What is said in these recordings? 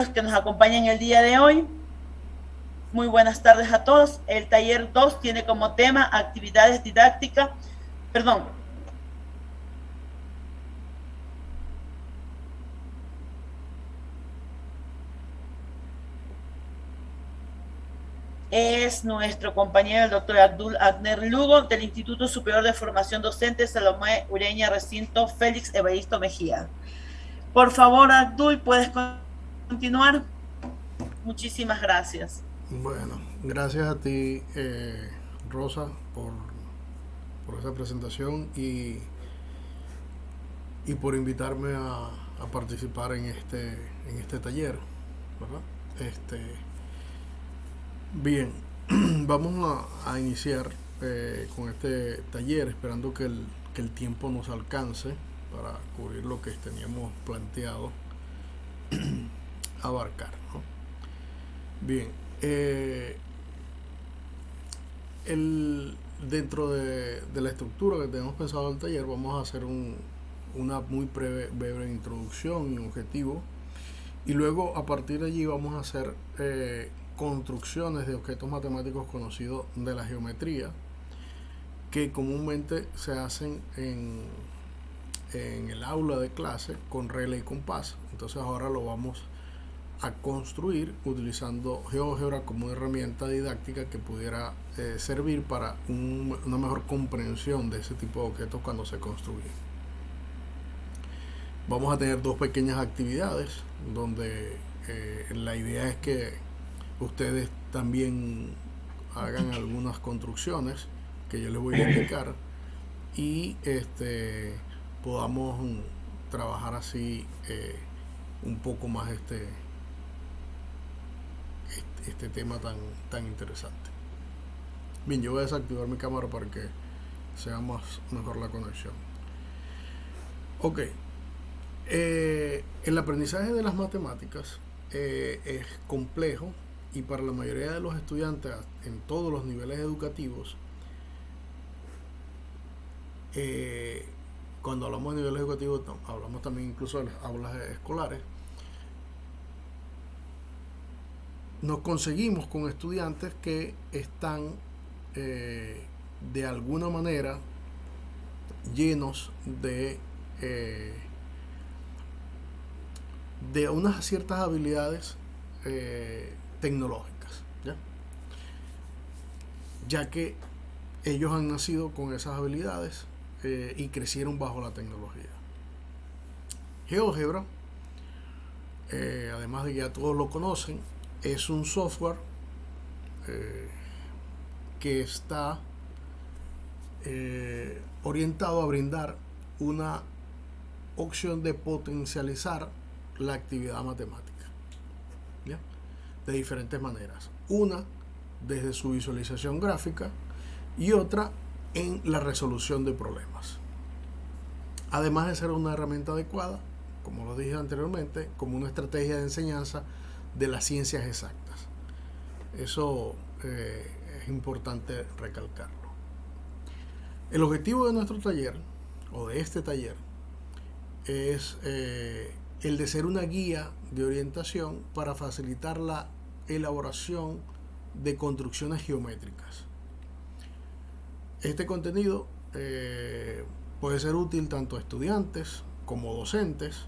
que nos acompañan el día de hoy. Muy buenas tardes a todos. El taller 2 tiene como tema actividades didácticas, perdón, es nuestro compañero el doctor Abdul Agner Lugo del Instituto Superior de Formación Docente Salomé Ureña Recinto Félix Evaristo Mejía. Por favor, Abdul, ¿puedes continuar? Muchísimas gracias. Bueno, gracias a ti, Rosa, por esa presentación y por invitarme a participar en este taller, ¿verdad? Este, bien, vamos a iniciar con este taller, esperando que el tiempo nos alcance para cubrir lo que teníamos planteado abarcar, ¿no? Bien, eh, dentro de la estructura que tenemos pensado del taller, vamos a hacer una muy breve introducción y objetivo. Y luego, a partir de allí, vamos a hacer construcciones de objetos matemáticos conocidos de la geometría, que comúnmente se hacen en el aula de clase con regla y compás. Entonces ahora lo vamos a construir utilizando GeoGebra como una herramienta didáctica que pudiera servir para una mejor comprensión de ese tipo de objetos cuando se construyen. Vamos a tener dos pequeñas actividades donde la idea es que ustedes también hagan algunas construcciones que yo les voy a indicar y podamos trabajar así un poco más este tema tan interesante. Bien, yo voy a desactivar mi cámara para que sea mejor la conexión. Ok, el aprendizaje de las matemáticas es complejo y para la mayoría de los estudiantes en todos los niveles educativos, eh, cuando hablamos de niveles educativos, hablamos también incluso de las aulas escolares, nos conseguimos con estudiantes que están de alguna manera llenos eh, de unas ciertas habilidades tecnológicas, ¿ya? Ya que ellos han nacido con esas habilidades y crecieron bajo la tecnología. GeoGebra, además de que ya todos lo conocen, es un software eh, que está orientado a brindar una opción de potencializar la actividad matemática, ¿ya? De diferentes maneras. Una desde su visualización gráfica y otra en la resolución de problemas. Además de ser una herramienta adecuada, como lo dije anteriormente, como una estrategia de enseñanza de las ciencias exactas. Eso es importante recalcarlo. El objetivo de nuestro taller, o de este taller, es el de ser una guía de orientación para facilitar la elaboración de construcciones geométricas. Este contenido puede ser útil tanto a estudiantes como docentes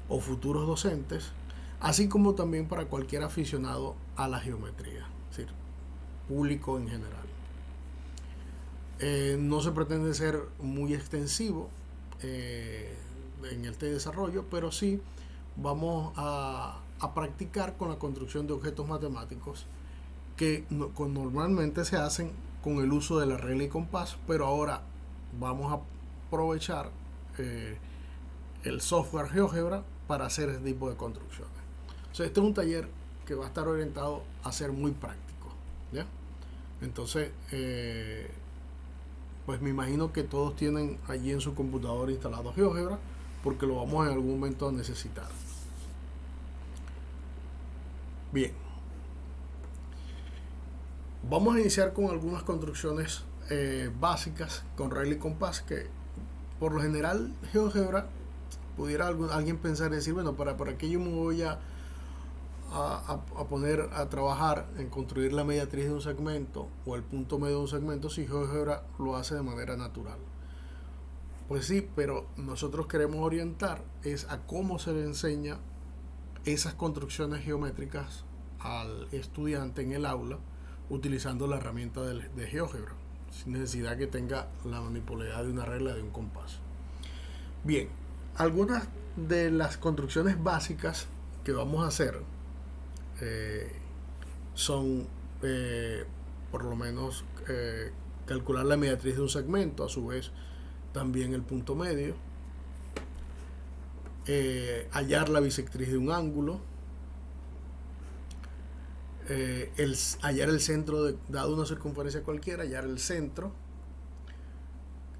o futuros docentes, así como también para cualquier aficionado a la geometría, es decir, público en general. No se pretende ser muy extensivo en este desarrollo, pero sí vamos a practicar con la construcción de objetos matemáticos que normalmente se hacen con el uso de la regla y compás, pero ahora vamos a aprovechar el software GeoGebra para hacer este tipo de construcciones. O sea, este es un taller que va a estar orientado a ser muy práctico, ¿ya? Entonces, pues me imagino que todos tienen allí en su computadora instalado GeoGebra porque lo vamos en algún momento a necesitar. Bien, vamos a iniciar con algunas construcciones básicas con regla y compás que por lo general GeoGebra pudiera alguien pensar y decir, bueno, ¿para qué yo me voy a poner a trabajar en construir la mediatriz de un segmento o el punto medio de un segmento si GeoGebra lo hace de manera natural? Pues sí, pero nosotros queremos orientar es a cómo se le enseña esas construcciones geométricas al estudiante en el aula utilizando la herramienta de GeoGebra, sin necesidad que tenga la manipularidad de una regla de un compás. Bien, algunas de las construcciones básicas que vamos a hacer son por lo menos calcular la mediatriz de un segmento, a su vez también el punto medio, hallar la bisectriz de un ángulo, hallar el centro dado una circunferencia cualquiera, hallar el centro,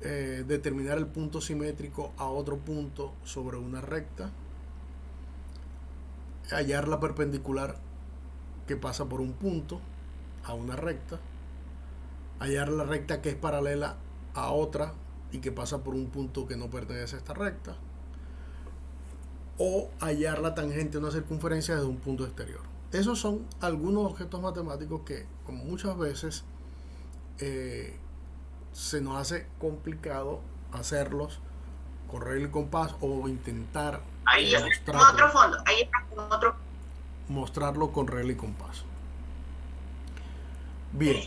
determinar el punto simétrico a otro punto sobre una recta, hallar la perpendicular que pasa por un punto a una recta, hallar la recta que es paralela a otra y que pasa por un punto que no pertenece a esta recta, o hallar la tangente de una circunferencia desde un punto exterior. Esos son algunos objetos matemáticos que, como muchas veces, se nos hace complicado hacerlos con regla y compás o intentar mostrarlo con regla y compás. Bien.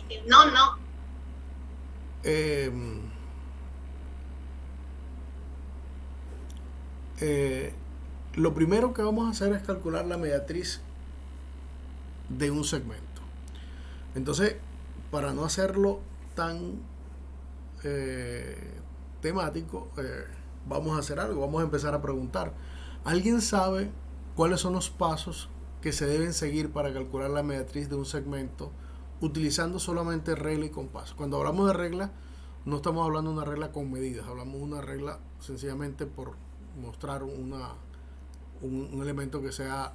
Lo primero que vamos a hacer es calcular la mediatriz de un segmento. Entonces, para no hacerlo tan temático, vamos a hacer algo. Vamos a empezar a preguntar. ¿Alguien sabe cuáles son los pasos que se deben seguir para calcular la mediatriz de un segmento utilizando solamente regla y compás? Cuando hablamos de regla, no estamos hablando de una regla con medidas, hablamos de una regla sencillamente por mostrar un elemento que sea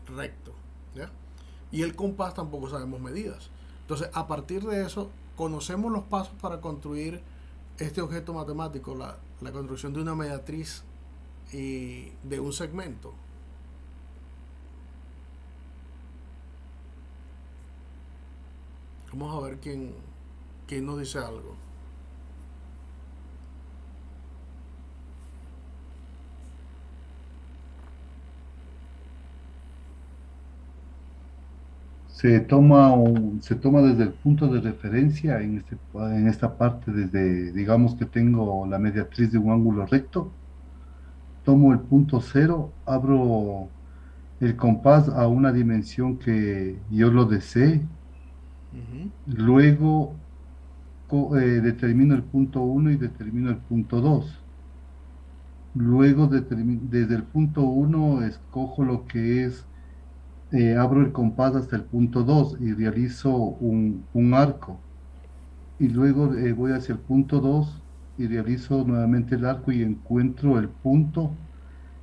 recto, ¿ya? Y el compás tampoco sabemos medidas. Entonces, a partir de eso, conocemos los pasos para construir este objeto matemático, la construcción de una mediatriz de un segmento. Vamos a ver quién nos dice algo. Se toma desde el punto de referencia en esta parte, desde, digamos que tengo la mediatriz de un ángulo recto, tomo el punto cero, abro el compás a una dimensión que yo lo desee, luego determino el punto 1 y determino el punto 2. Luego desde el punto 1 escojo lo que es, abro el compás hasta el punto 2 y realizo un arco. Y luego voy hacia el punto 2 y realizo nuevamente el arco y encuentro el punto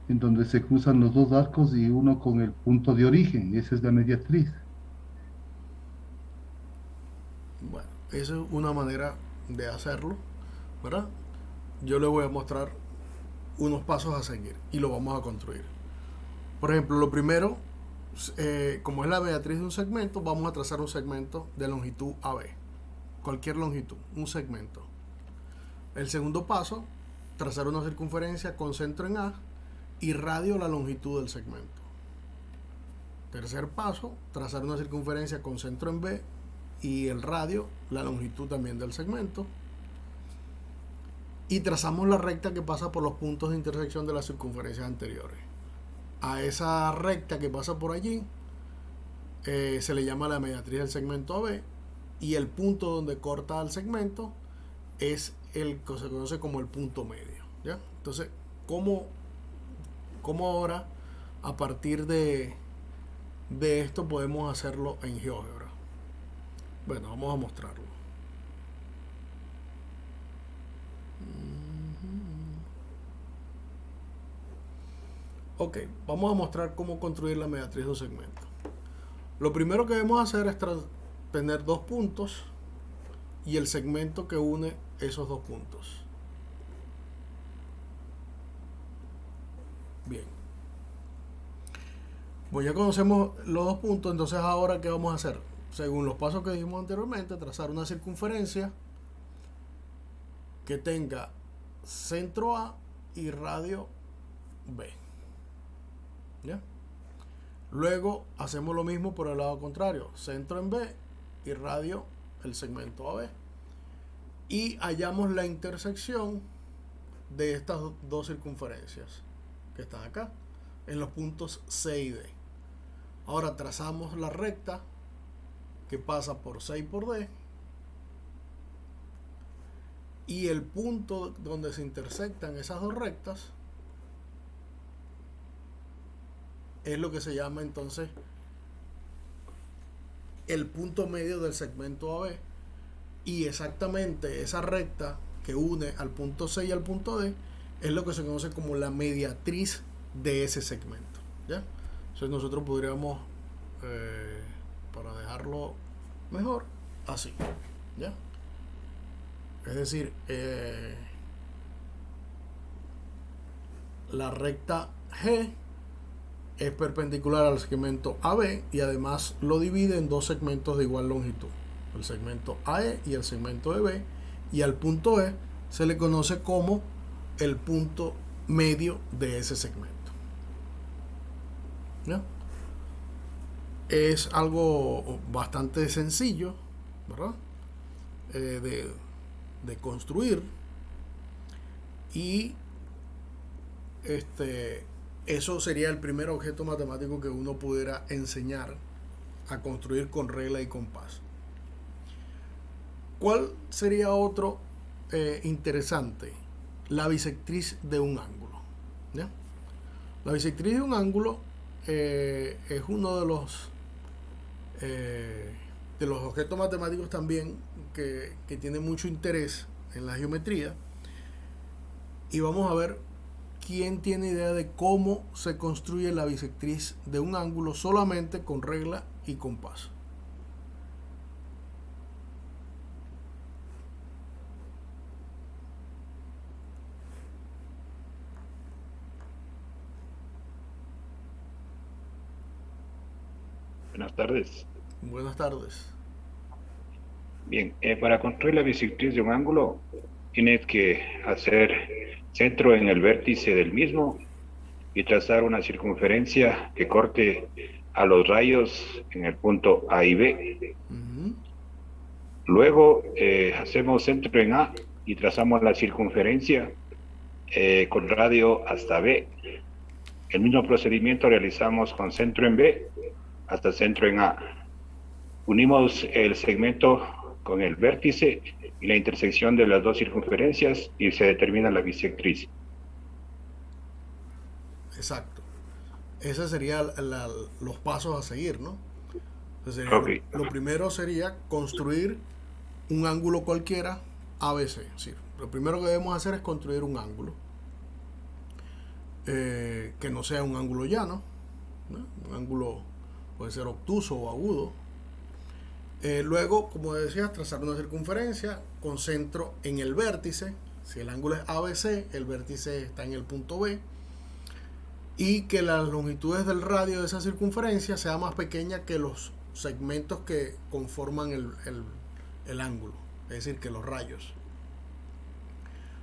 en donde se cruzan los dos arcos y uno con el punto de origen. Esa es la mediatriz. Bueno, esa es una manera de hacerlo, ¿verdad? Yo le voy a mostrar unos pasos a seguir y lo vamos a construir. Por ejemplo, lo primero, como es la mediatriz de un segmento, vamos a trazar un segmento de longitud AB. Cualquier longitud, un segmento. El segundo paso, trazar una circunferencia con centro en A y radio la longitud del segmento. Tercer paso, trazar una circunferencia con centro en B y el radio, la longitud también del segmento. Y trazamos la recta que pasa por los puntos de intersección de las circunferencias anteriores. A esa recta que pasa por allí se le llama la mediatriz del segmento AB y el punto donde corta el segmento es el que se conoce como el punto medio, ¿ya? Entonces, ¿cómo ahora a partir de esto podemos hacerlo en GeoGebra? Bueno, vamos a mostrarlo. Ok, vamos a mostrar cómo construir la mediatriz de un segmento. Lo primero que debemos hacer es tener dos puntos y el segmento que une esos dos puntos. Bien. Pues ya conocemos los dos puntos, entonces ahora ¿qué vamos a hacer? Según los pasos que dijimos anteriormente, trazar una circunferencia que tenga centro A y radio B. ¿Ya? Luego hacemos lo mismo por el lado contrario, centro en B y radio el segmento AB. Y hallamos la intersección de estas dos circunferencias que están acá, en los puntos C y D. Ahora trazamos la recta que pasa por C y por D, y el punto donde se intersectan esas dos rectas es lo que se llama entonces el punto medio del segmento AB, y exactamente esa recta que une al punto C y al punto D es lo que se conoce como la mediatriz de ese segmento, ¿ya? Entonces nosotros podríamos, para dejarlo mejor, así, ¿ya? Es decir, la recta G es perpendicular al segmento AB y además lo divide en dos segmentos de igual longitud, el segmento AE y el segmento EB, y al punto E se le conoce como el punto medio de ese segmento, ¿ya? Es algo bastante sencillo, ¿verdad? De construir, y eso sería el primer objeto matemático que uno pudiera enseñar a construir con regla y compás. ¿Cuál sería otro interesante? La bisectriz de un ángulo, ¿ya? La bisectriz de un ángulo es uno de los objetos matemáticos también que tiene mucho interés en la geometría, y vamos a ver quién tiene idea de cómo se construye la bisectriz de un ángulo solamente con regla y compás. Buenas tardes. Buenas tardes. Bien, para construir la bisectriz de un ángulo, tienes que hacer centro en el vértice del mismo y trazar una circunferencia que corte a los rayos en el punto A y B. Luego hacemos centro en A y trazamos la circunferencia con radio hasta B. El mismo procedimiento realizamos con centro en B hasta centro en A. Unimos el segmento con el vértice y la intersección de las dos circunferencias y se determina la bisectriz. Exacto. Esos serían los pasos a seguir, ¿no? Entonces, Okay. Lo primero sería construir un ángulo cualquiera ABC. Sí, lo primero que debemos hacer es construir un ángulo que no sea un ángulo llano, ¿no? Un ángulo puede ser obtuso o agudo. Luego, como decía, trazar una circunferencia con centro en el vértice. Si el ángulo es ABC, el vértice está en el punto B, y que las longitudes del radio de esa circunferencia sea más pequeña que los segmentos que conforman el ángulo, es decir, que los rayos.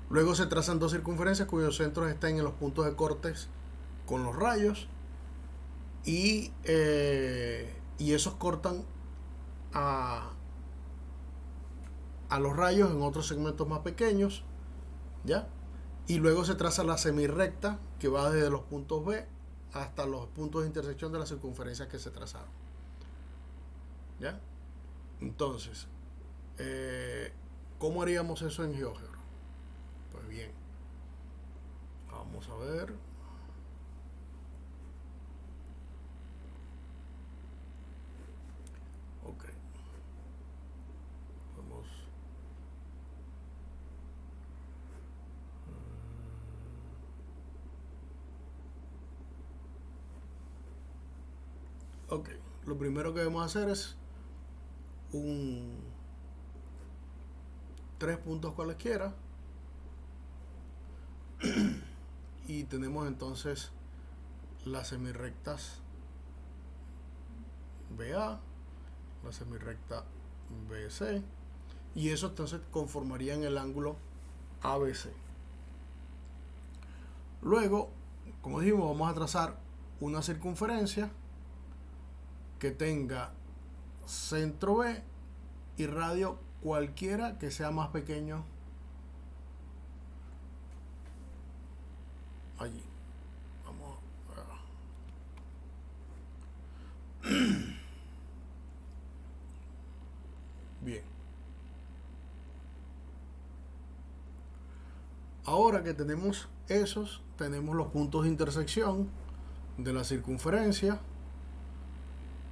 Luego se trazan dos circunferencias cuyos centros estén en los puntos de cortes con los rayos, y esos cortan a los rayos en otros segmentos más pequeños, ¿ya? Y luego se traza la semirrecta que va desde los puntos B hasta los puntos de intersección de las circunferencias que se trazaron, ¿ya? Entonces, ¿cómo haríamos eso en GeoGebra? Pues bien, vamos a ver. Ok. Vamos. Ok, lo primero que debemos hacer es tres puntos cualesquiera, y tenemos entonces las semirrectas BA, la semirrecta BC, y eso entonces conformarían el ángulo ABC. Luego, como dijimos, vamos a trazar una circunferencia que tenga centro B y radio cualquiera que sea más pequeño allí. Vamos a... Bien. Ahora que tenemos esos, tenemos los puntos de intersección de la circunferencia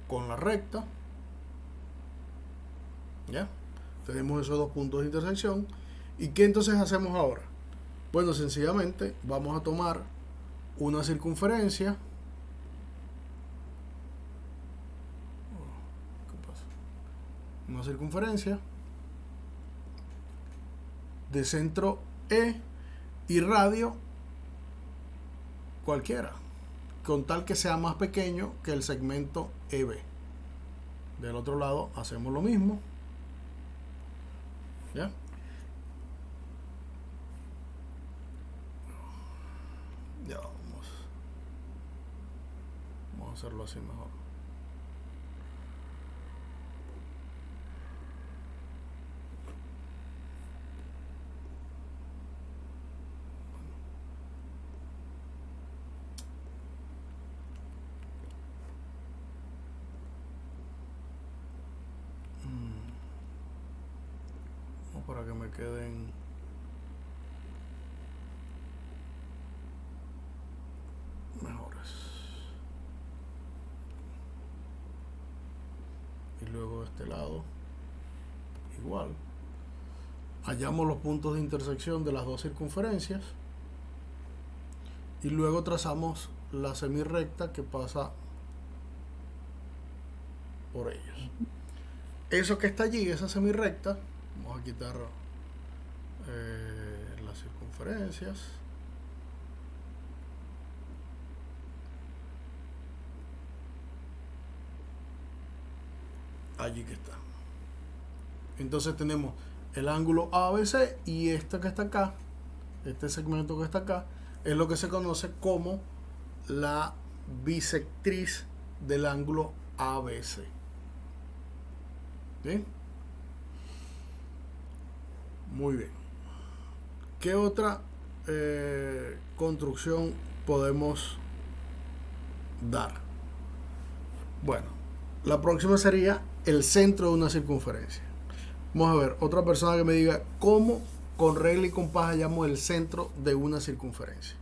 con la recta. ¿Ya? Tenemos esos dos puntos de intersección. ¿Y qué entonces hacemos ahora? Bueno, sencillamente vamos a tomar una circunferencia. ¿Qué pasa? Una circunferencia de centro E y radio cualquiera, con tal que sea más pequeño que el segmento EB. Del otro lado hacemos lo mismo. ¿Ya? Ya vamos a hacerlo así mejor. Para que me queden mejores. Y luego de este lado igual. Hallamos los puntos de intersección de las dos circunferencias y luego trazamos la semirrecta que pasa por ellos. Eso que está allí, esa semirrecta, vamos a quitar las circunferencias. Allí que está. Entonces tenemos el ángulo ABC y este que está acá, este segmento que está acá, es lo que se conoce como la bisectriz del ángulo ABC. ¿Bien? Muy bien. ¿Qué otra construcción podemos dar? Bueno, la próxima sería el centro de una circunferencia. Vamos a ver, otra persona que me diga cómo con regla y compás hallamos el centro de una circunferencia.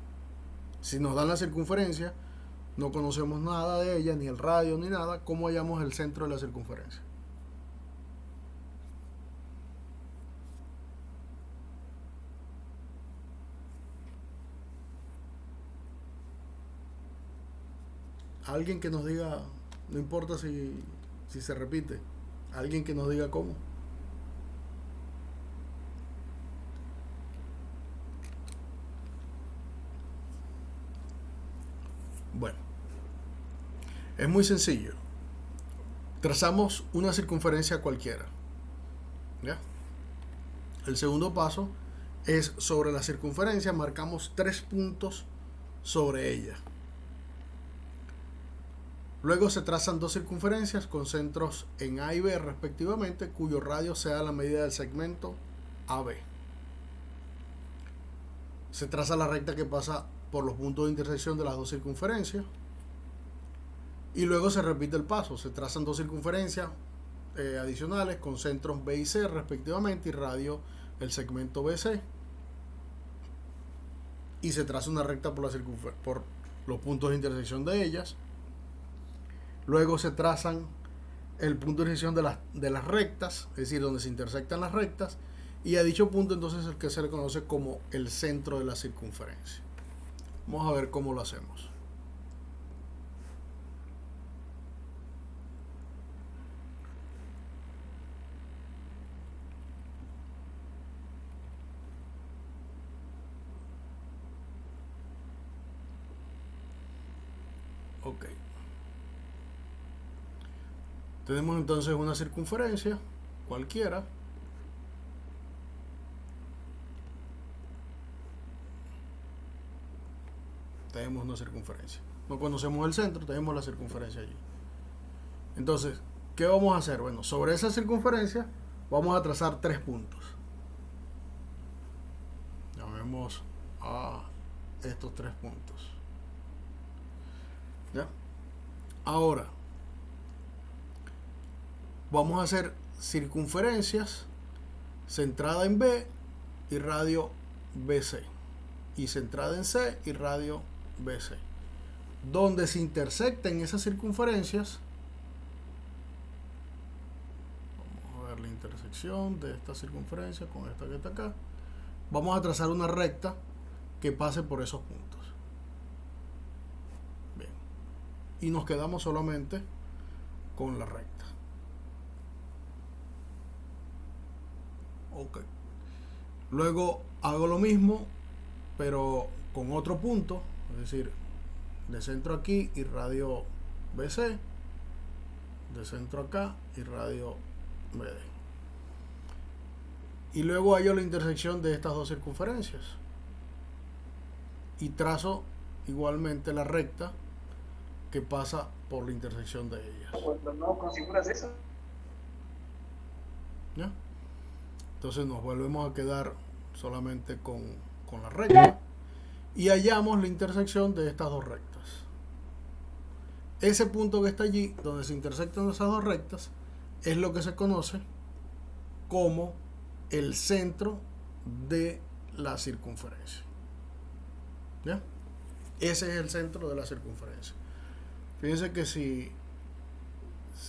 Si nos dan la circunferencia, no conocemos nada de ella, ni el radio, ni nada, ¿cómo hallamos el centro de la circunferencia? Alguien que nos diga, no importa si se repite, alguien que nos diga cómo. Bueno, es muy sencillo. Trazamos una circunferencia cualquiera. ¿Ya? El segundo paso es sobre la circunferencia, marcamos 3 puntos sobre ella. Luego se trazan dos circunferencias con centros en A y B respectivamente, cuyo radio sea la medida del segmento AB. Se traza la recta que pasa por los puntos de intersección de las dos circunferencias. Y luego se repite el paso. Se trazan dos circunferencias adicionales con centros B y C respectivamente y radio el segmento BC. Y se traza una recta por los puntos de intersección de ellas. Luego se trazan el punto de intersección de las rectas, es decir, donde se intersectan las rectas, y a dicho punto entonces es el que se le conoce como el centro de la circunferencia. Vamos a ver cómo lo hacemos. Ok. Tenemos entonces una circunferencia cualquiera. Tenemos una circunferencia. No conocemos el centro, tenemos la circunferencia allí. Entonces, ¿qué vamos a hacer? Bueno, sobre esa circunferencia vamos a trazar 3 puntos. Llamemos a estos 3 puntos. ¿Ya? Ahora, vamos a hacer circunferencias centrada en B y radio BC. Y centrada en C y radio BC. Donde se intersecten esas circunferencias. Vamos a ver la intersección de esta circunferencia con esta que está acá. Vamos a trazar una recta que pase por esos puntos. Bien. Y nos quedamos solamente con la recta. Ok. Luego hago lo mismo, pero con otro punto, es decir, de centro aquí y radio BC, de centro acá y radio BD. Y luego hallo la intersección de estas dos circunferencias y trazo igualmente la recta que pasa por la intersección de ellas. Cuando no configuras eso. ¿Ya? Entonces nos volvemos a quedar solamente con la recta y hallamos la intersección de estas dos rectas. Ese punto que está allí, donde se intersectan esas dos rectas, es lo que se conoce como el centro de la circunferencia. ¿Ya? Ese es el centro de la circunferencia. Fíjense que si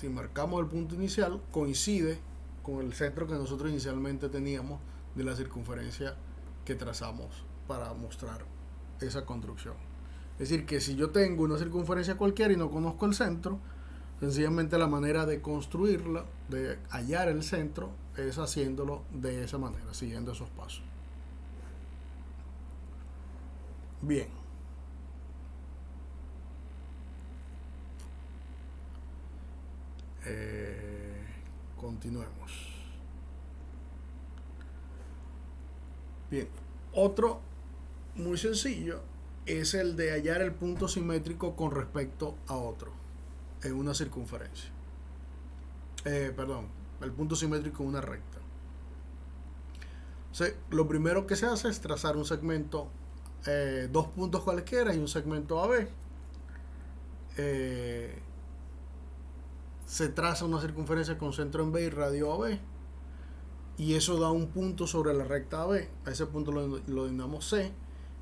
marcamos el punto inicial, coincide con el centro que nosotros inicialmente teníamos de la circunferencia que trazamos para mostrar esa construcción. Es decir, que si yo tengo una circunferencia cualquiera y no conozco el centro, sencillamente la manera de construirla, de hallar el centro, es haciéndolo de esa manera, siguiendo esos pasos. Bien. Continuemos. Bien. Otro muy sencillo es el de hallar el punto simétrico con respecto a otro en una circunferencia. El punto simétrico en una recta. O sea, lo primero que se hace es trazar un segmento, dos puntos cualquiera y un segmento AB. Se traza una circunferencia con centro en B y radio AB. Y eso da un punto sobre la recta AB. A ese punto lo denominamos C.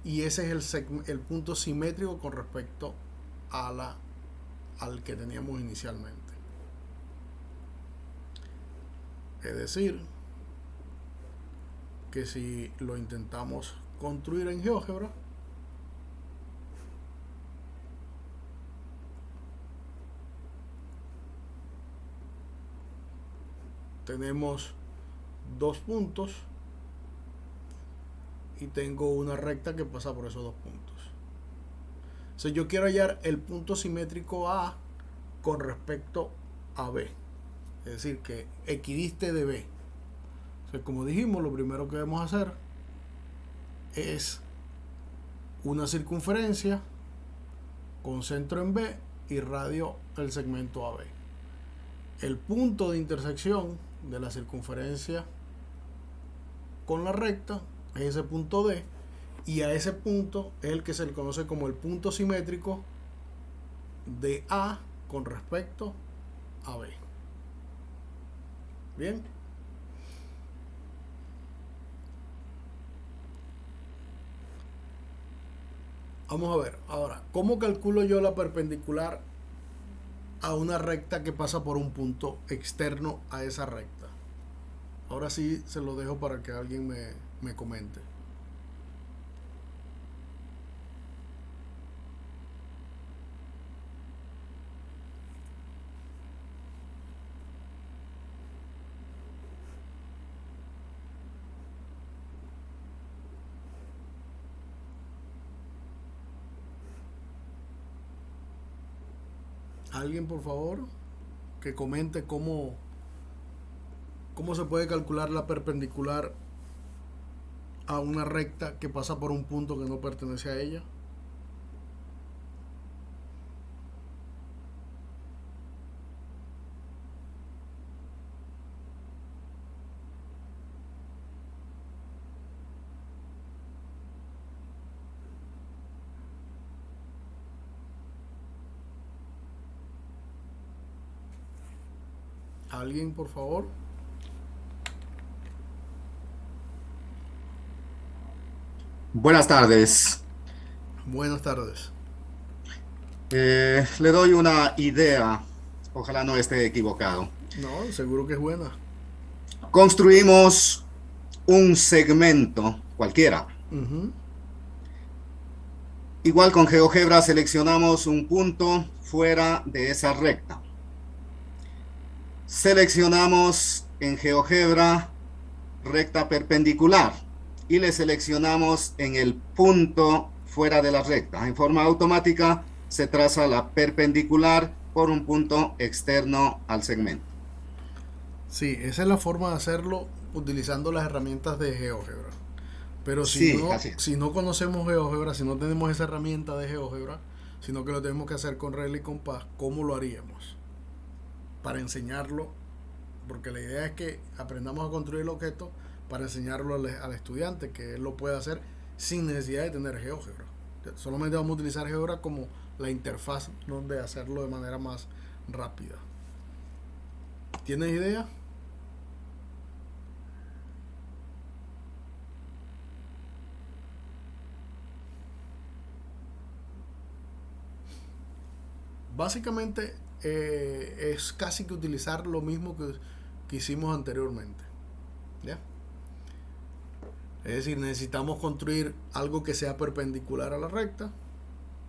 Y ese es el punto simétrico con respecto a al que teníamos inicialmente. Es decir, que si lo intentamos construir en GeoGebra, tenemos dos puntos y tengo una recta que pasa por esos dos puntos. Si yo quiero hallar el punto simétrico A con respecto a B, es decir, que equidiste de B. O sea, como dijimos, lo primero que debemos hacer es una circunferencia con centro en B y radio el segmento AB. El punto de intersección de la circunferencia con la recta es ese punto D, y a ese punto es el que se le conoce como el punto simétrico de A con respecto a B. Bien. Vamos a ver ahora cómo calculo yo la perpendicular a una recta que pasa por un punto externo a esa recta. Ahora sí se lo dejo para que alguien me comente. ¿Alguien, por favor, que comente cómo se puede calcular la perpendicular a una recta que pasa por un punto que no pertenece a ella. ¿Alguien, por favor? Buenas tardes. Buenas tardes. Le doy una idea. Ojalá no esté equivocado. No, seguro que es buena. Construimos un segmento cualquiera. Uh-huh. Igual con GeoGebra seleccionamos un punto fuera de esa recta. Seleccionamos en GeoGebra recta perpendicular y le seleccionamos en el punto fuera de la recta. En forma automática se traza la perpendicular por un punto externo al segmento. Sí, esa es la forma de hacerlo utilizando las herramientas de GeoGebra. Pero Sí, si no conocemos GeoGebra, si no tenemos esa herramienta de GeoGebra, sino que lo tenemos que hacer con regla y compás, ¿cómo lo haríamos? Para enseñarlo, porque la idea es que aprendamos a construir el objeto para enseñarlo al estudiante, que él lo pueda hacer sin necesidad de tener GeoGebra. Solamente vamos a utilizar GeoGebra como la interfaz donde hacerlo de manera más rápida. ¿Tienes idea? Básicamente es casi que utilizar lo mismo que hicimos anteriormente, ¿ya? Es decir, necesitamos construir algo que sea perpendicular a la recta,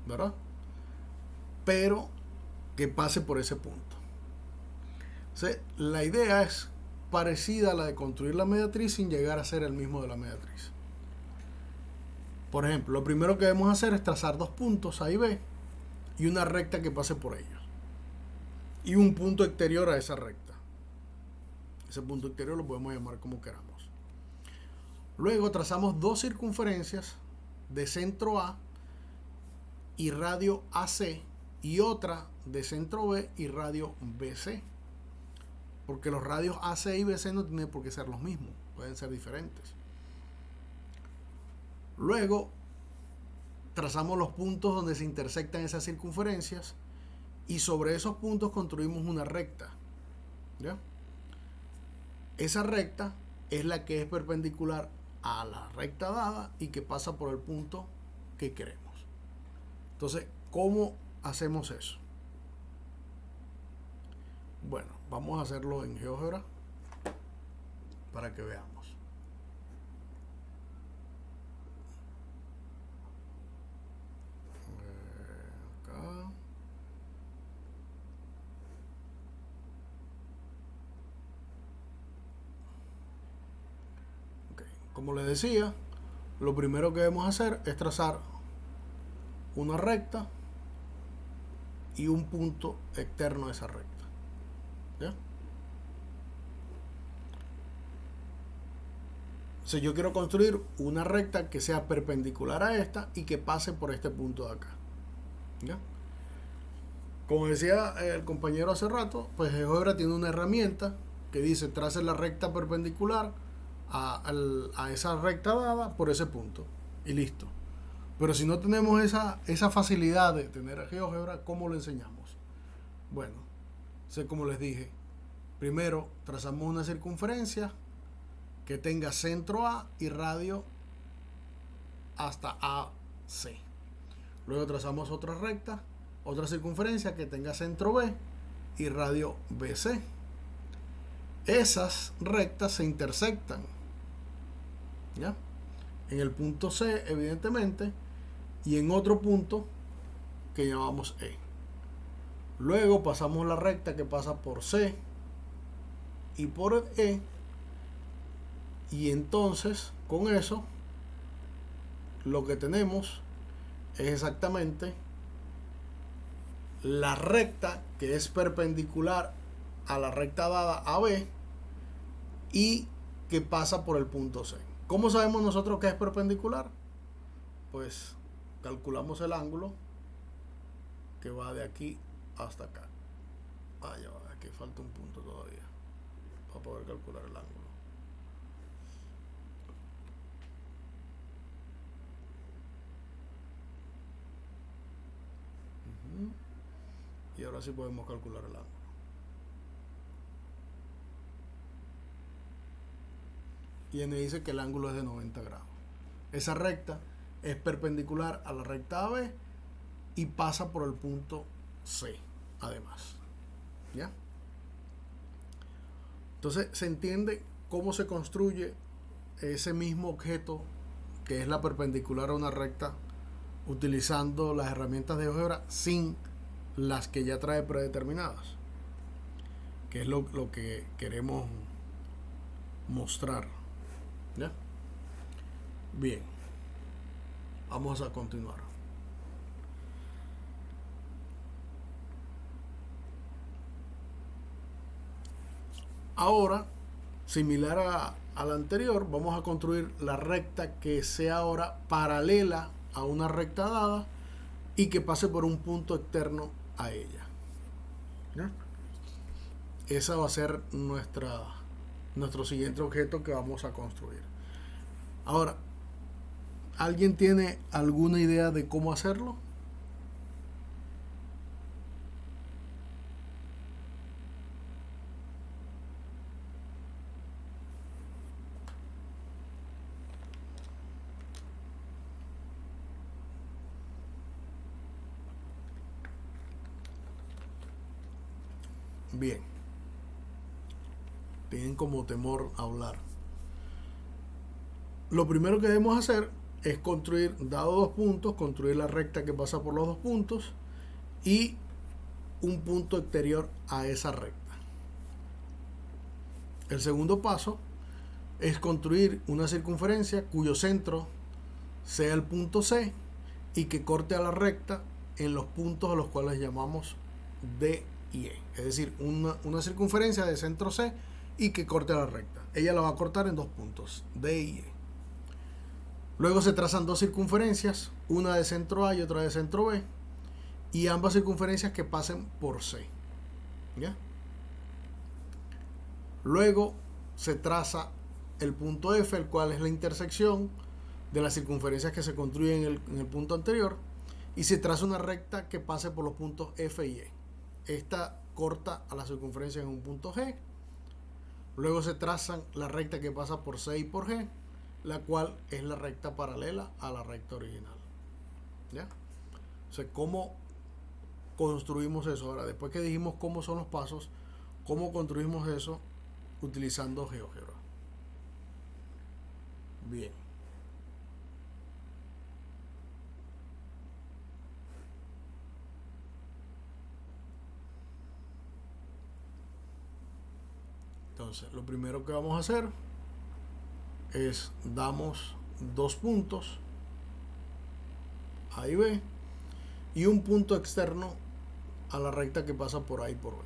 ¿verdad? Pero que pase por ese punto. O sea, la idea es parecida a la de construir la mediatriz sin llegar a ser el mismo de la mediatriz. Por ejemplo, lo primero que debemos hacer es trazar dos puntos A y B y una recta que pase por ellos y un punto exterior a esa recta. Ese punto exterior lo podemos llamar como queramos. Luego trazamos dos circunferencias de centro A y radio AC y otra de centro B y radio BC, porque los radios AC y BC no tienen por qué ser los mismos, pueden ser diferentes. Luego trazamos los puntos donde se intersectan esas circunferencias y sobre esos puntos construimos una recta, ¿ya? Esa recta es la que es perpendicular a la recta dada y que pasa por el punto que queremos. Entonces, ¿cómo hacemos eso? Bueno, vamos a hacerlo en GeoGebra para que veamos. Acá. Okay. Como les decía, lo primero que debemos hacer es trazar una recta y un punto externo a esa recta, ¿ya? Si yo quiero construir una recta que sea perpendicular a esta y que pase por este punto de acá, ¿ya? Como decía el compañero hace rato, pues GeoGebra tiene una herramienta que dice trace la recta perpendicular a esa recta dada por ese punto y listo. Pero si no tenemos esa facilidad de tener GeoGebra, ¿cómo lo enseñamos? Bueno, como les dije, primero trazamos una circunferencia que tenga centro A y radio hasta AC. Luego trazamos otra recta, otra circunferencia que tenga centro B y radio BC. Esas rectas se intersectan, ¿ya? En el punto C, evidentemente, y en otro punto que llamamos E. Luego pasamos la recta que pasa por C y por E, y entonces con eso lo que tenemos es exactamente la recta que es perpendicular a la recta dada AB y que pasa por el punto C. ¿Cómo sabemos nosotros que es perpendicular? Pues calculamos el ángulo que va de aquí hasta acá. Ya va, aquí falta un punto todavía para poder calcular el ángulo. Y ahora sí podemos calcular el ángulo. Y me dice que el ángulo es de 90 grados. Esa recta es perpendicular a la recta AB y pasa por el punto C, además. ¿Ya? Entonces se entiende cómo se construye ese mismo objeto que es la perpendicular a una recta utilizando las herramientas de GeoGebra sin las que ya trae predeterminadas, que es lo que queremos mostrar. ¿Ya? Bien, vamos a continuar. Ahora, similar a la anterior, vamos a construir la recta que sea ahora paralela a una recta dada y que pase por un punto externo a ella. ¿Ya? Esa va a ser nuestro siguiente objeto que vamos a construir. Ahora, ¿alguien tiene alguna idea de cómo hacerlo? Bien. Tienen como temor a hablar. Lo primero que debemos hacer es construir, dado dos puntos, construir la recta que pasa por los dos puntos y un punto exterior a esa recta. El segundo paso es construir una circunferencia cuyo centro sea el punto C y que corte a la recta en los puntos a los cuales llamamos D y E. Es decir, una circunferencia de centro C y que corte a la recta. Ella la va a cortar en dos puntos, D y E. Luego se trazan dos circunferencias, una de centro A y otra de centro B, y ambas circunferencias que pasen por C. ¿Ya? Luego se traza el punto F, el cual es la intersección de las circunferencias que se construyen en el punto anterior, y se traza una recta que pase por los puntos F y E. Esta corta a la circunferencia en un punto G. Luego se trazan la recta que pasa por C y por G, la cual es la recta paralela a la recta original. ¿Ya? O sea, ¿cómo construimos eso? Ahora, después que dijimos cómo son los pasos, ¿cómo construimos eso utilizando GeoGebra? Bien. Entonces, lo primero que vamos a hacer es damos dos puntos A y B y un punto externo a la recta que pasa por A y por B.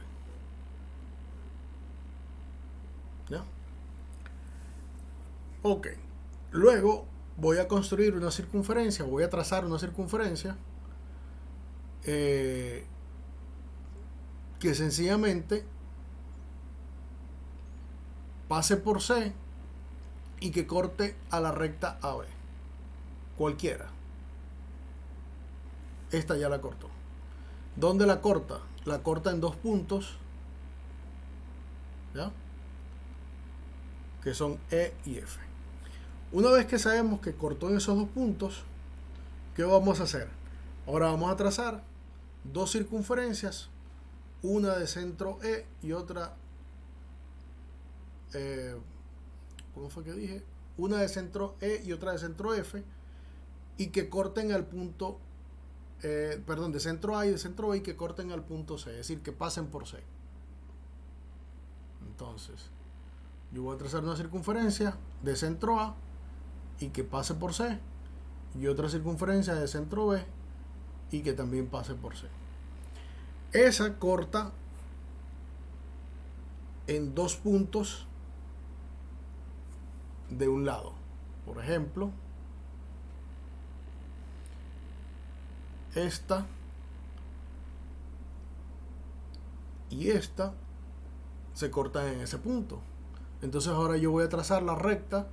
¿Ya? Ok. Luego voy a construir una circunferencia, voy a trazar una circunferencia que sencillamente pase por C y que corte a la recta AB. Cualquiera. Esta ya la cortó. ¿Dónde la corta? La corta en dos puntos, ¿ya? Que son E y F. Una vez que sabemos que cortó en esos dos puntos, ¿qué vamos a hacer? Ahora vamos a trazar dos circunferencias, una de centro E y otra ¿cómo fue que dije? Una de centro E y otra de centro F, y que corten al punto de centro A y de centro B, y que corten al punto C, es decir, que pasen por C. Entonces yo voy a trazar una circunferencia de centro A y que pase por C, y otra circunferencia de centro B y que también pase por C. Esa corta en dos puntos de un lado. Por ejemplo, esta y esta se cortan en ese punto. Entonces ahora yo voy a trazar la recta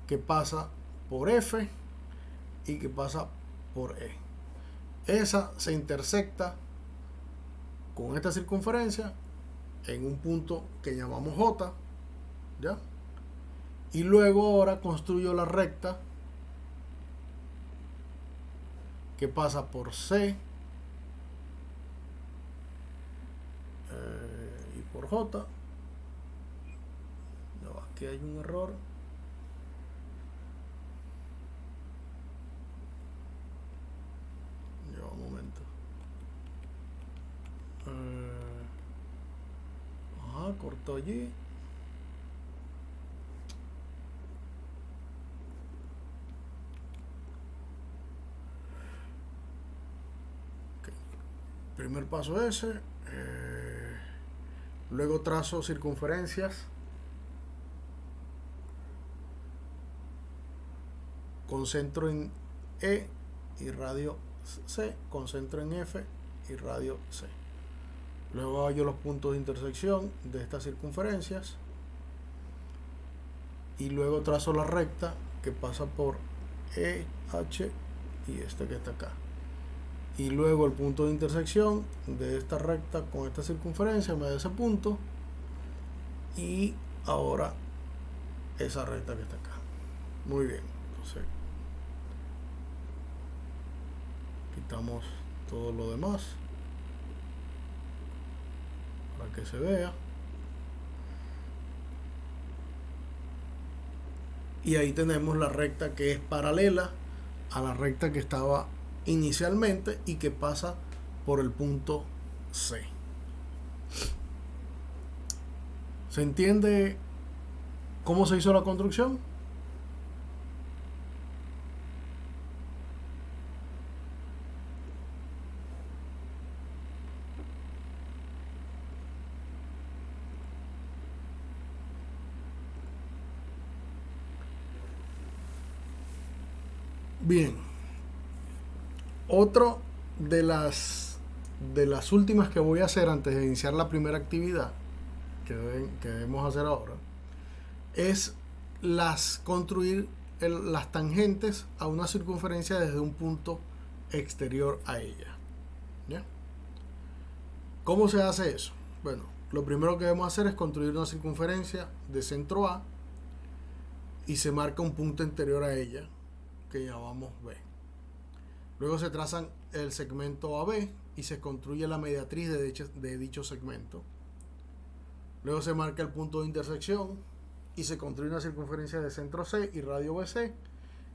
que pasa por F y que pasa por E. Esa se intersecta con esta circunferencia en un punto que llamamos J, ¿ya? Y luego ahora construyo la recta que pasa por C y por J. No, aquí hay un error. Ya, un momento. Cortó allí. Okay. Primer paso ese. Luego trazo circunferencias. Concentro en E y radio C. Concentro en F y radio C. Luego hallo los puntos de intersección de estas circunferencias y luego trazo la recta que pasa por E, H y este que está acá. Y luego el punto de intersección de esta recta con esta circunferencia me da ese punto, y ahora esa recta que está acá. Muy bien, entonces quitamos todo lo demás para que se vea, y ahí tenemos la recta que es paralela a la recta que estaba inicialmente y que pasa por el punto C. ¿Se entiende cómo se hizo la construcción? Bien, otro de las últimas que voy a hacer antes de iniciar la primera actividad que debemos hacer ahora es construir las tangentes a una circunferencia desde un punto exterior a ella, ¿ya? ¿Cómo se hace eso? Bueno, lo primero que debemos hacer es construir una circunferencia de centro A y se marca un punto interior a ella que llamamos B. Luego se trazan el segmento AB y se construye la mediatriz de dicho segmento. Luego se marca el punto de intersección y se construye una circunferencia de centro C y radio BC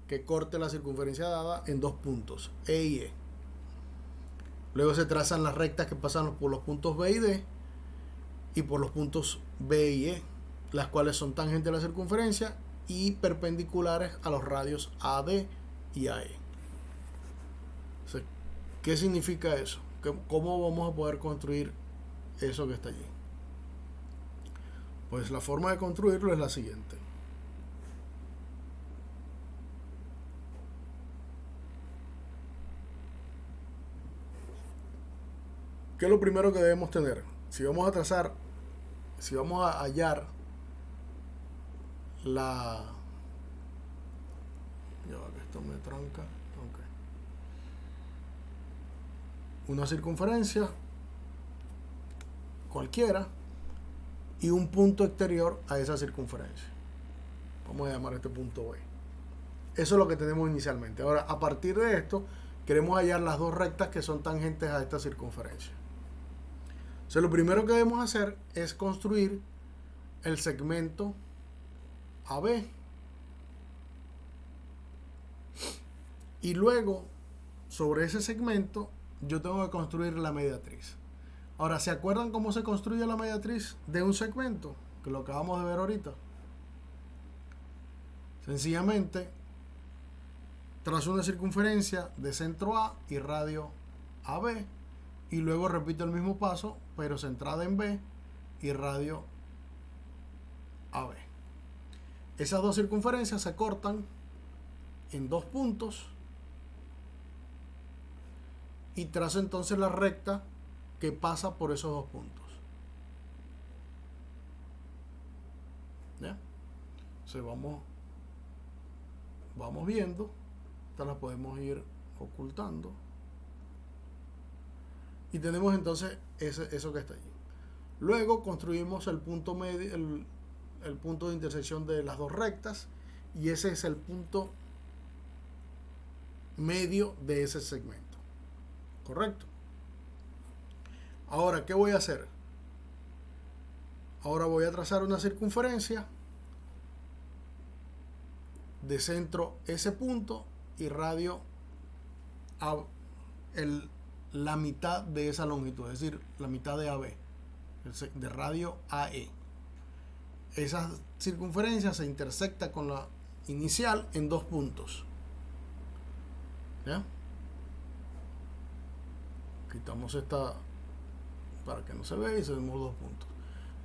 que corte la circunferencia dada en dos puntos, E y E. Luego se trazan las rectas que pasan por los puntos B y D y por los puntos B y E, las cuales son tangentes a la circunferencia y perpendiculares a los radios AD y AE. ¿Qué significa eso? ¿Cómo vamos a poder construir eso que está allí? Pues la forma de construirlo es la siguiente. ¿Qué es lo primero que debemos tener? Si vamos a hallar la... Ya va que esto me tranca. Okay. Una circunferencia cualquiera y un punto exterior a esa circunferencia. Vamos a llamar este punto B. Eso es lo que tenemos inicialmente. Ahora, a partir de esto, queremos hallar las dos rectas que son tangentes a esta circunferencia. O sea, lo primero que debemos hacer es construir el segmento AB. Y luego, sobre ese segmento, yo tengo que construir la mediatriz. Ahora, ¿se acuerdan cómo se construye la mediatriz de un segmento? Que lo acabamos de ver ahorita. Sencillamente, trazo una circunferencia de centro A y radio AB. Y luego repito el mismo paso, pero centrada en B, y radio AB. Esas dos circunferencias se cortan en dos puntos y trazo entonces la recta que pasa por esos dos puntos. ¿Ya? Entonces vamos viendo. Esta la podemos ir ocultando. Y tenemos entonces eso que está allí. Luego construimos el punto medio, el punto de intersección de las dos rectas, y ese es el punto medio de ese segmento. ¿Correcto? Ahora, ¿qué voy a hacer? Ahora voy a trazar una circunferencia de centro ese punto y radio a la mitad de esa longitud, es decir, la mitad de AB, de radio AE. Esa circunferencia se intersecta con la inicial en dos puntos. ¿Ya? Quitamos esta para que no se vea y hacemos dos puntos.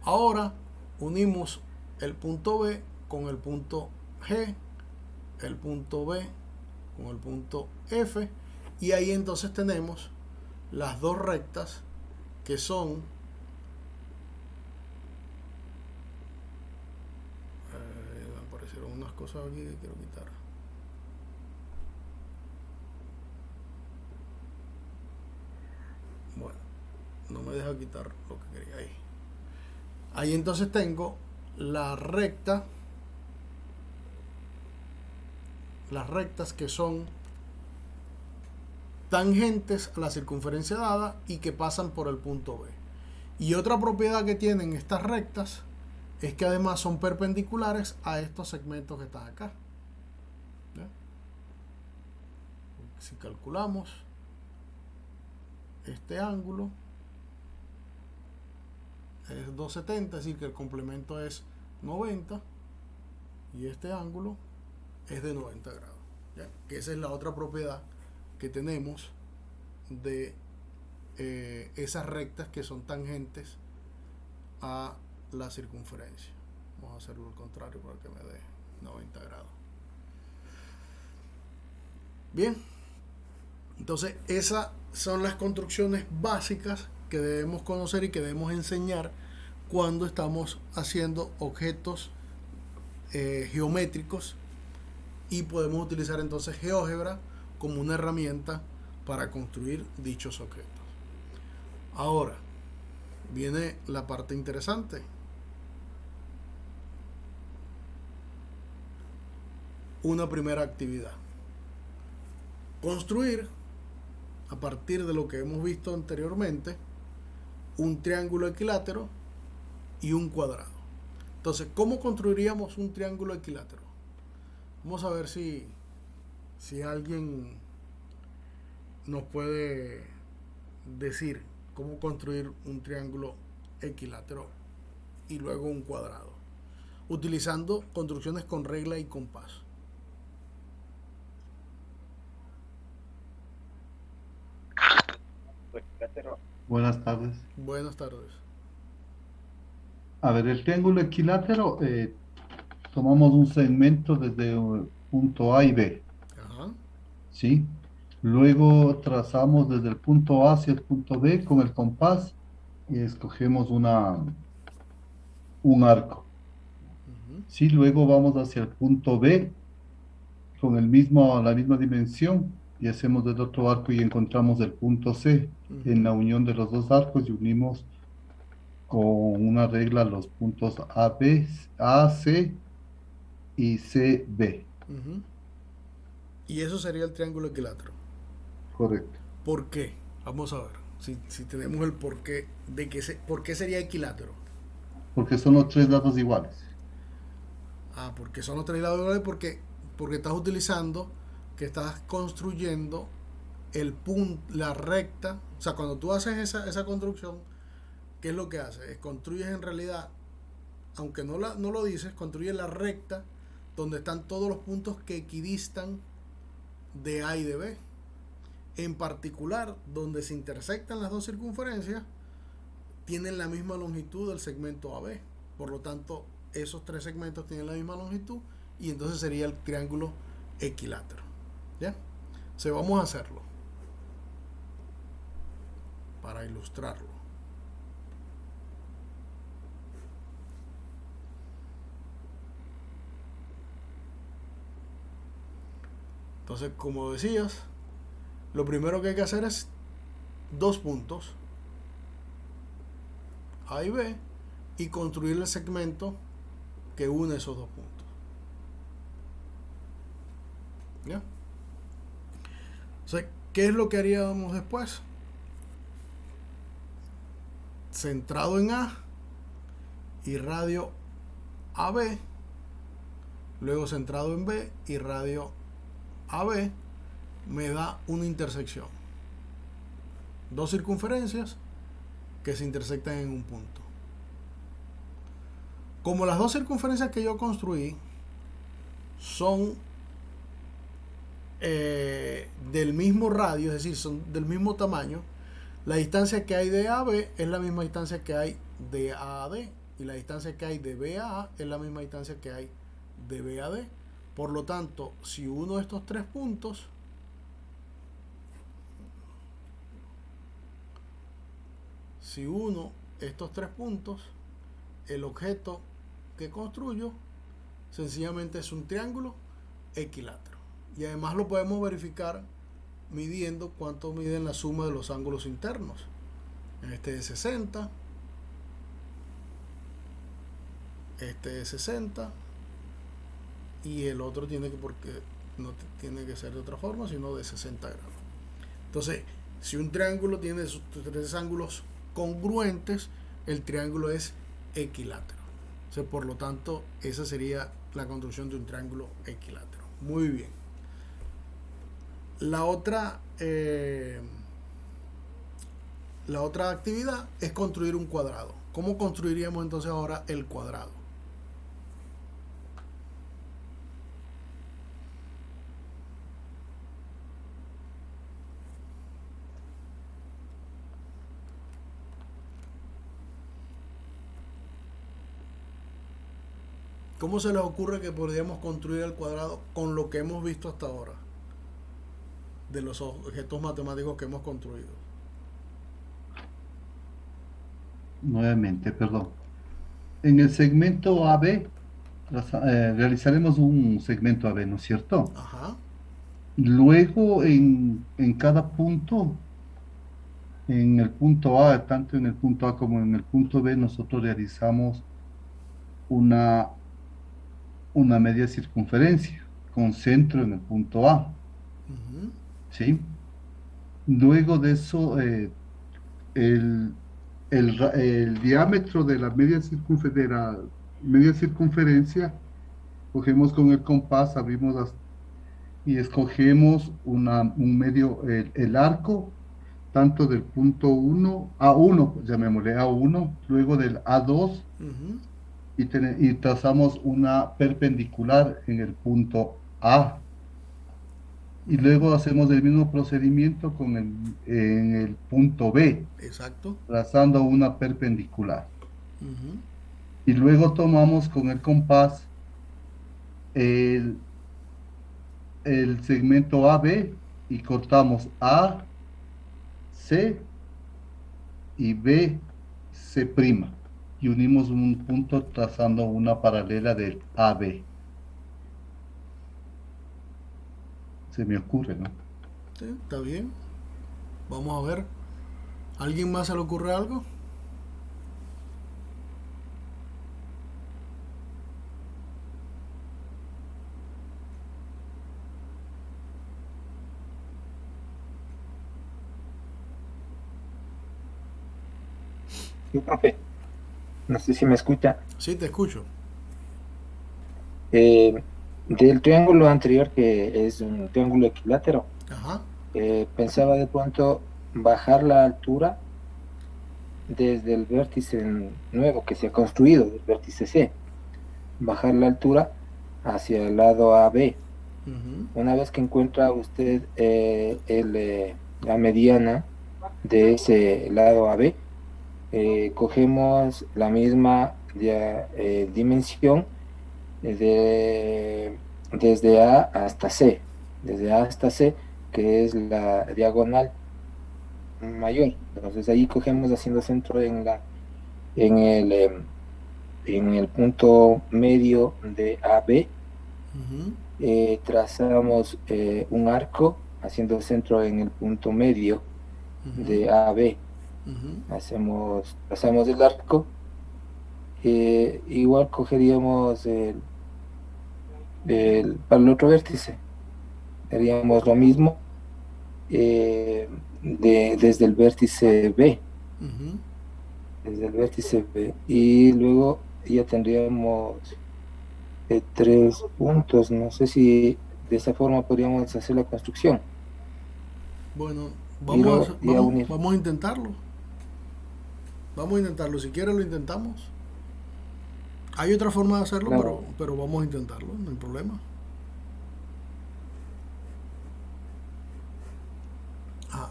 Ahora unimos el punto B con el punto G, el punto B con el punto F, y ahí entonces tenemos las dos rectas que son me aparecieron unas cosas aquí que quiero quitar. Bueno, no me deja quitar lo que quería ahí. Ahí entonces tengo la recta, las rectas que son tangentes a la circunferencia dada y que pasan por el punto B. Y otra propiedad que tienen estas rectas es que además son perpendiculares a estos segmentos que están acá. ¿Ya? Si calculamos este ángulo es 270, es decir que el complemento es 90, y este ángulo es de 90 grados. ¿Ya? Que esa es la otra propiedad que tenemos de esas rectas que son tangentes a la circunferencia. Vamos a hacerlo al contrario para que me dé 90 grados. Bien, entonces esas son las construcciones básicas que debemos conocer y que debemos enseñar cuando estamos haciendo objetos geométricos, y podemos utilizar entonces GeoGebra como una herramienta para construir dichos objetos. Ahora viene la parte interesante. Una primera actividad: construir, a partir de lo que hemos visto anteriormente, un triángulo equilátero y un cuadrado. Entonces, ¿cómo construiríamos un triángulo equilátero? Vamos a ver si alguien nos puede decir cómo construir un triángulo equilátero y luego un cuadrado, utilizando construcciones con regla y compás. Buenas tardes. Buenas tardes. A ver, el triángulo equilátero, tomamos un segmento desde el punto A y B, Ajá. ¿sí? Luego trazamos desde el punto A hacia el punto B con el compás y escogemos un arco. ¿Sí? Luego vamos hacia el punto B con la misma dimensión y hacemos desde otro arco y encontramos el punto C. En la unión de los dos arcos y unimos con una regla los puntos A, C y C, B. Y eso sería el triángulo equilátero. Correcto. ¿Por qué? Vamos a ver si tenemos el porqué de por qué sería equilátero. Porque son los tres lados iguales. Porque son los tres lados iguales, porque estás utilizando, que estás construyendo la recta. O sea, cuando tú haces esa construcción, ¿qué es lo que haces? Construyes en realidad, aunque no lo dices, construyes la recta donde están todos los puntos que equidistan de A y de B. En particular, donde se intersectan las dos circunferencias, tienen la misma longitud del segmento AB. Por lo tanto, esos tres segmentos tienen la misma longitud y entonces sería el triángulo equilátero. ¿Ya? Vamos a hacerlo para ilustrarlo. Entonces, como decías, lo primero que hay que hacer es dos puntos, A y B, y construir el segmento que une esos dos puntos. ¿Ya? Entonces, ¿qué es lo que haríamos después? Centrado en A y radio AB, luego centrado en B y radio AB, me da una intersección. Dos circunferencias que se intersectan en un punto. Como las dos circunferencias que yo construí son del mismo radio, es decir, son del mismo tamaño, la distancia que hay de A a B es la misma distancia que hay de A a D, y la distancia que hay de B a A es la misma distancia que hay de B a D. Por lo tanto, si uno de estos tres puntos el objeto que construyo sencillamente es un triángulo equilátero. Y además lo podemos verificar midiendo cuánto miden la suma de los ángulos internos. Este es 60, este es 60 y el otro tiene que, porque no tiene que ser de otra forma, sino de 60 grados. Entonces, si un triángulo tiene sus tres ángulos congruentes, el triángulo es equilátero. O sea, por lo tanto, esa sería la construcción de un triángulo equilátero. Muy bien. La otra actividad es construir un cuadrado. ¿Cómo construiríamos entonces ahora el cuadrado? ¿Cómo se les ocurre que podríamos construir el cuadrado con lo que hemos visto hasta ahora de los objetos matemáticos que hemos construido? Nuevamente, perdón. En el segmento AB realizaremos un segmento AB, ¿no es cierto? Ajá. Luego en cada punto, en el punto A, tanto en el punto A como en el punto B, nosotros realizamos una media circunferencia con centro en el punto A. Uh-huh. ¿Sí? Luego de eso, el diámetro de la media circunferencia, cogemos con el compás, abrimos y escogemos un medio, el arco, tanto del punto 1, A1, pues llamémosle A1, luego del A2, Uh-huh. y trazamos una perpendicular en el punto A. Y luego hacemos el mismo procedimiento en el punto B. Exacto. Trazando una perpendicular. Uh-huh. Y luego tomamos con el compás el segmento AB y cortamos A, C y B, C'. Y unimos un punto trazando una paralela del AB. Se me ocurre, ¿no? Sí, está bien. Vamos a ver. ¿Alguien más se le ocurre algo? Sí, profe. No sé si me escucha. Sí, te escucho. Del triángulo anterior, que es un triángulo equilátero, Ajá. pensaba de pronto bajar la altura desde el vértice nuevo que se ha construido, del vértice C, bajar la altura hacia el lado AB. Uh-huh. Una vez que encuentra usted la mediana de ese lado AB, cogemos la misma dimensión desde A hasta C, que es la diagonal mayor. Entonces ahí cogemos haciendo centro en el, em, en el punto medio de AB, Ujú, trazamos un arco haciendo centro en el punto medio ujú, de AB. ujú. Trazamos el arco. Igual cogeríamos para el otro vértice, haríamos lo mismo desde el vértice B, Ujú. y luego ya tendríamos tres puntos. No sé si de esa forma podríamos hacer la construcción Bueno, y luego ya unir. vamos a intentarlo. Vamos a intentarlo. Si quieres lo intentamos. Hay otra forma de hacerlo, Claro, pero vamos a intentarlo, no hay problema.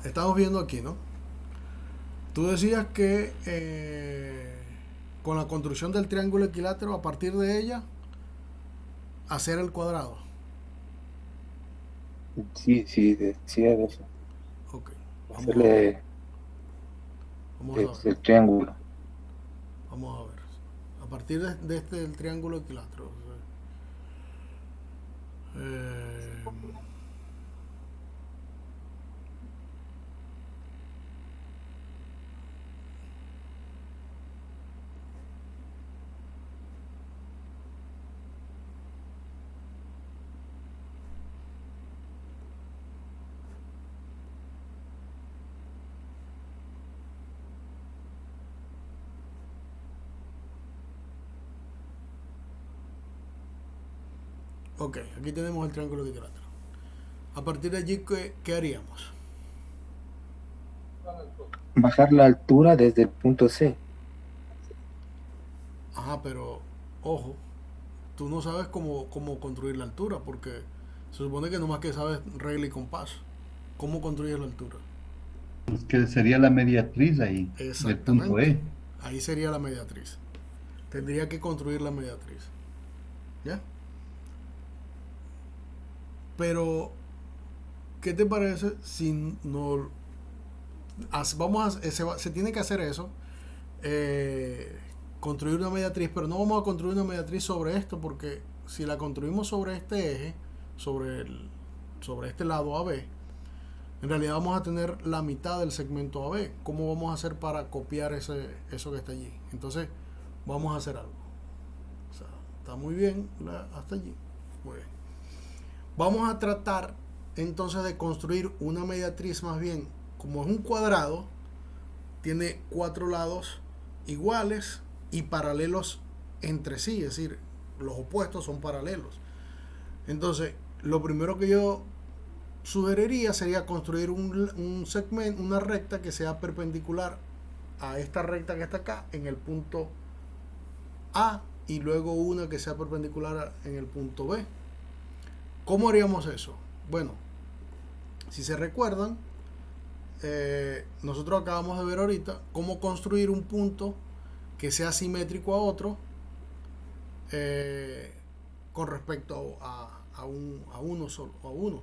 Estamos viendo aquí, ¿no? Tú decías que con la construcción del triángulo equilátero, a partir de ella, hacer el cuadrado. sí, sí, decía de eso, Ok, vamos a ver. hacerle Vamos a ver. desde el triángulo. Vamos a ver. A partir de este del triángulo equilátero. Eh, ok, aquí tenemos el triángulo equilátero. A partir de allí, ¿qué haríamos? Bajar la altura desde el punto C. Ajá, pero ojo, tú no sabes cómo construir la altura, porque se supone que nomás que sabes regla y compás. ¿Cómo construyes la altura? Es que sería la mediatriz ahí, del punto Exactamente. E. Ahí sería la mediatriz. Tendría que construir la mediatriz. ¿Ya? Pero, ¿qué te parece si no se tiene que hacer eso? eh, Construir una mediatriz, pero no vamos a construir una mediatriz sobre esto, porque si la construimos sobre este eje, sobre este lado AB, en realidad vamos a tener la mitad del segmento AB. ¿Cómo vamos a hacer para copiar eso que está allí? Entonces, vamos a hacer algo. O sea, está muy bien hasta allí. Muy bien. Vamos a tratar entonces de construir una mediatriz más bien, como es un cuadrado, tiene cuatro lados iguales y paralelos entre sí, es decir, los opuestos son paralelos. Entonces, lo primero que yo sugeriría sería construir un segmento, una recta que sea perpendicular a esta recta que está acá en el punto A, y luego una que sea perpendicular en el punto B. ¿Cómo haríamos eso? Bueno, si se recuerdan, nosotros acabamos de ver ahorita cómo construir un punto que sea simétrico a otro, eh, con respecto a uno solo, a uno.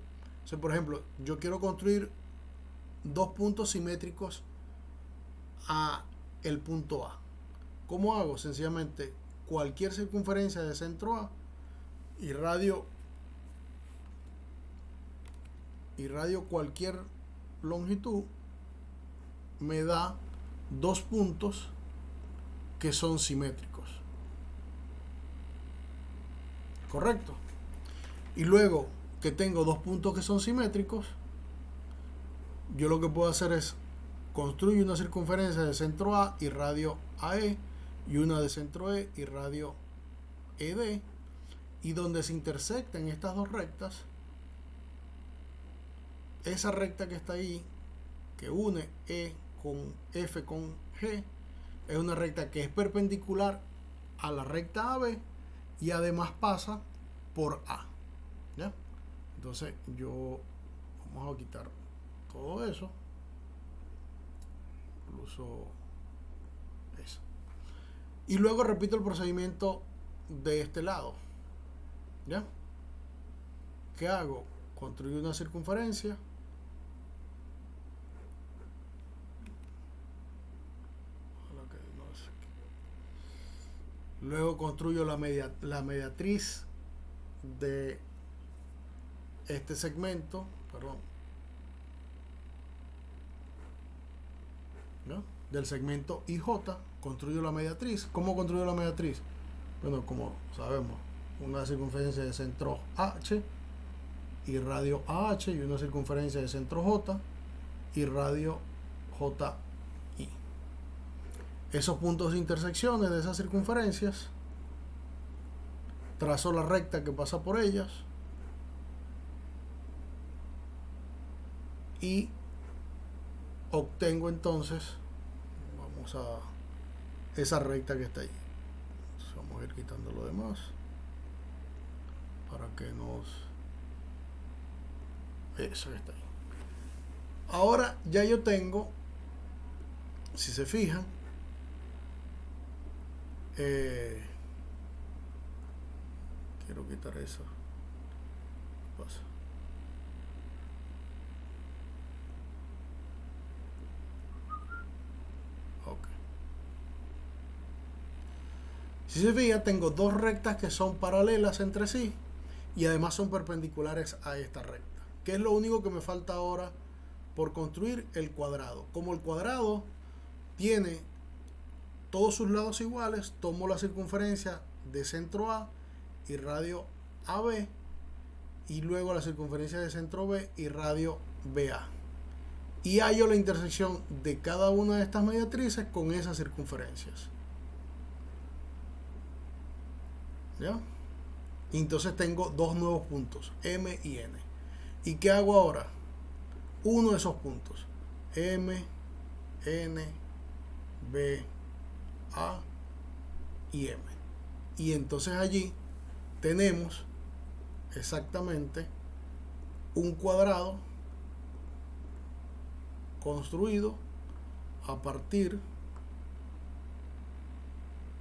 O sea, por ejemplo, yo quiero construir dos puntos simétricos a el punto A. ¿Cómo hago? Sencillamente, cualquier circunferencia de centro A y radio cualquier longitud me da dos puntos que son simétricos. ¿Correcto? Y luego que tengo dos puntos que son simétricos, yo lo que puedo hacer es construir una circunferencia de centro A y radio AE, y una de centro E y radio ED, y donde se intersecten estas dos rectas, esa recta que está ahí, que une E con F con G, es una recta que es perpendicular a la recta AB y además pasa por A. ¿Ya? Entonces vamos a quitar todo eso, incluso Eso. Y luego repito el procedimiento de este lado. ¿Ya? ¿Qué hago? Construyo una circunferencia. Luego construyo la mediatriz de este segmento, perdón, ¿no? Del segmento IJ, construyo la mediatriz. ¿Cómo construyo la mediatriz? Bueno, como sabemos, una circunferencia de centro H y radio AH, y una circunferencia de centro J y radio JI. Esos puntos de intersecciones de esas circunferencias, trazo la recta que pasa por ellas y obtengo entonces, vamos a esa recta que está ahí. Entonces vamos a ir quitando lo demás para que eso que está ahí. Ahora ya yo tengo, si se fijan, quiero quitar eso. ¿Qué pasa? Ok. Si se fija, tengo dos rectas que son paralelas entre sí y además son perpendiculares a esta recta. ¿Qué es lo único que me falta ahora por construir? El cuadrado. Como el cuadrado tiene todos sus lados iguales, tomo la circunferencia de centro A y radio AB y luego la circunferencia de centro B y radio BA y hallo la intersección de cada una de estas mediatrices con esas circunferencias. ¿Ya? Y entonces tengo dos nuevos puntos, M y N. ¿Y qué hago ahora? Uno de esos puntos, M, N, B, A y M. Y entonces allí tenemos exactamente un cuadrado construido a partir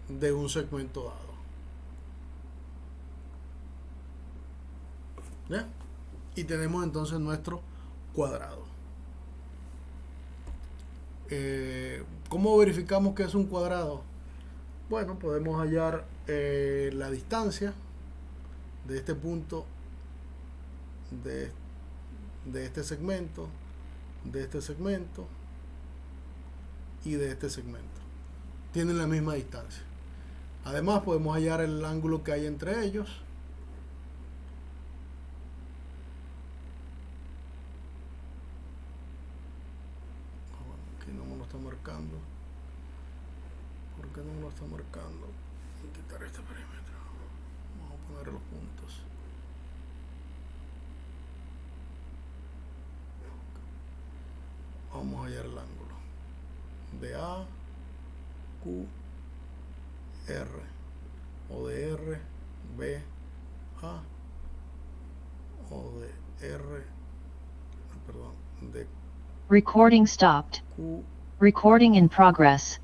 de un segmento dado. ¿Ya? Y tenemos entonces nuestro cuadrado. ¿Cómo verificamos que es un cuadrado? Bueno, podemos hallar la distancia de este punto, de este segmento, de este segmento y de este segmento. Tienen la misma distancia. Además podemos hallar el ángulo que hay entre ellos. Aquí no me lo está marcando. ¿Por qué no me lo está marcando? Voy a quitar este perímetro. Vamos a poner los puntos. Vamos a hallar el ángulo de A, Q, R, o de R, B, A, o de R, perdón, de Recording stopped. Q, Recording in progress.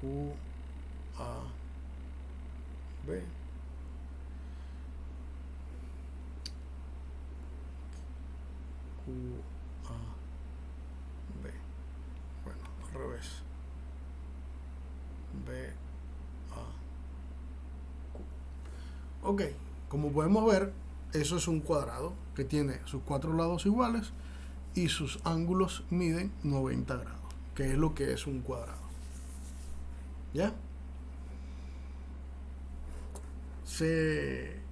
Q, A, B, Q, A, B. Bueno, al revés. B, A, Q. Ok, como podemos ver, eso es un cuadrado que tiene sus cuatro lados iguales y sus ángulos miden 90 grados, que es lo que es un cuadrado. ¿Ya? ¿Se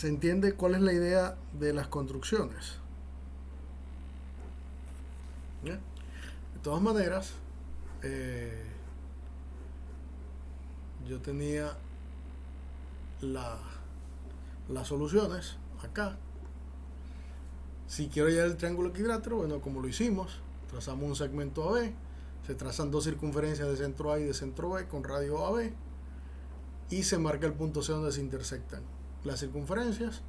entiende cuál es la idea de las construcciones? ¿Ya? De todas maneras, yo tenía las soluciones acá. Si quiero hallar el triángulo equilátero, bueno, como lo hicimos, trazamos un segmento AB, se trazan dos circunferencias de centro A y de centro B con radio AB y se marca el punto C donde se intersectan las circunferencias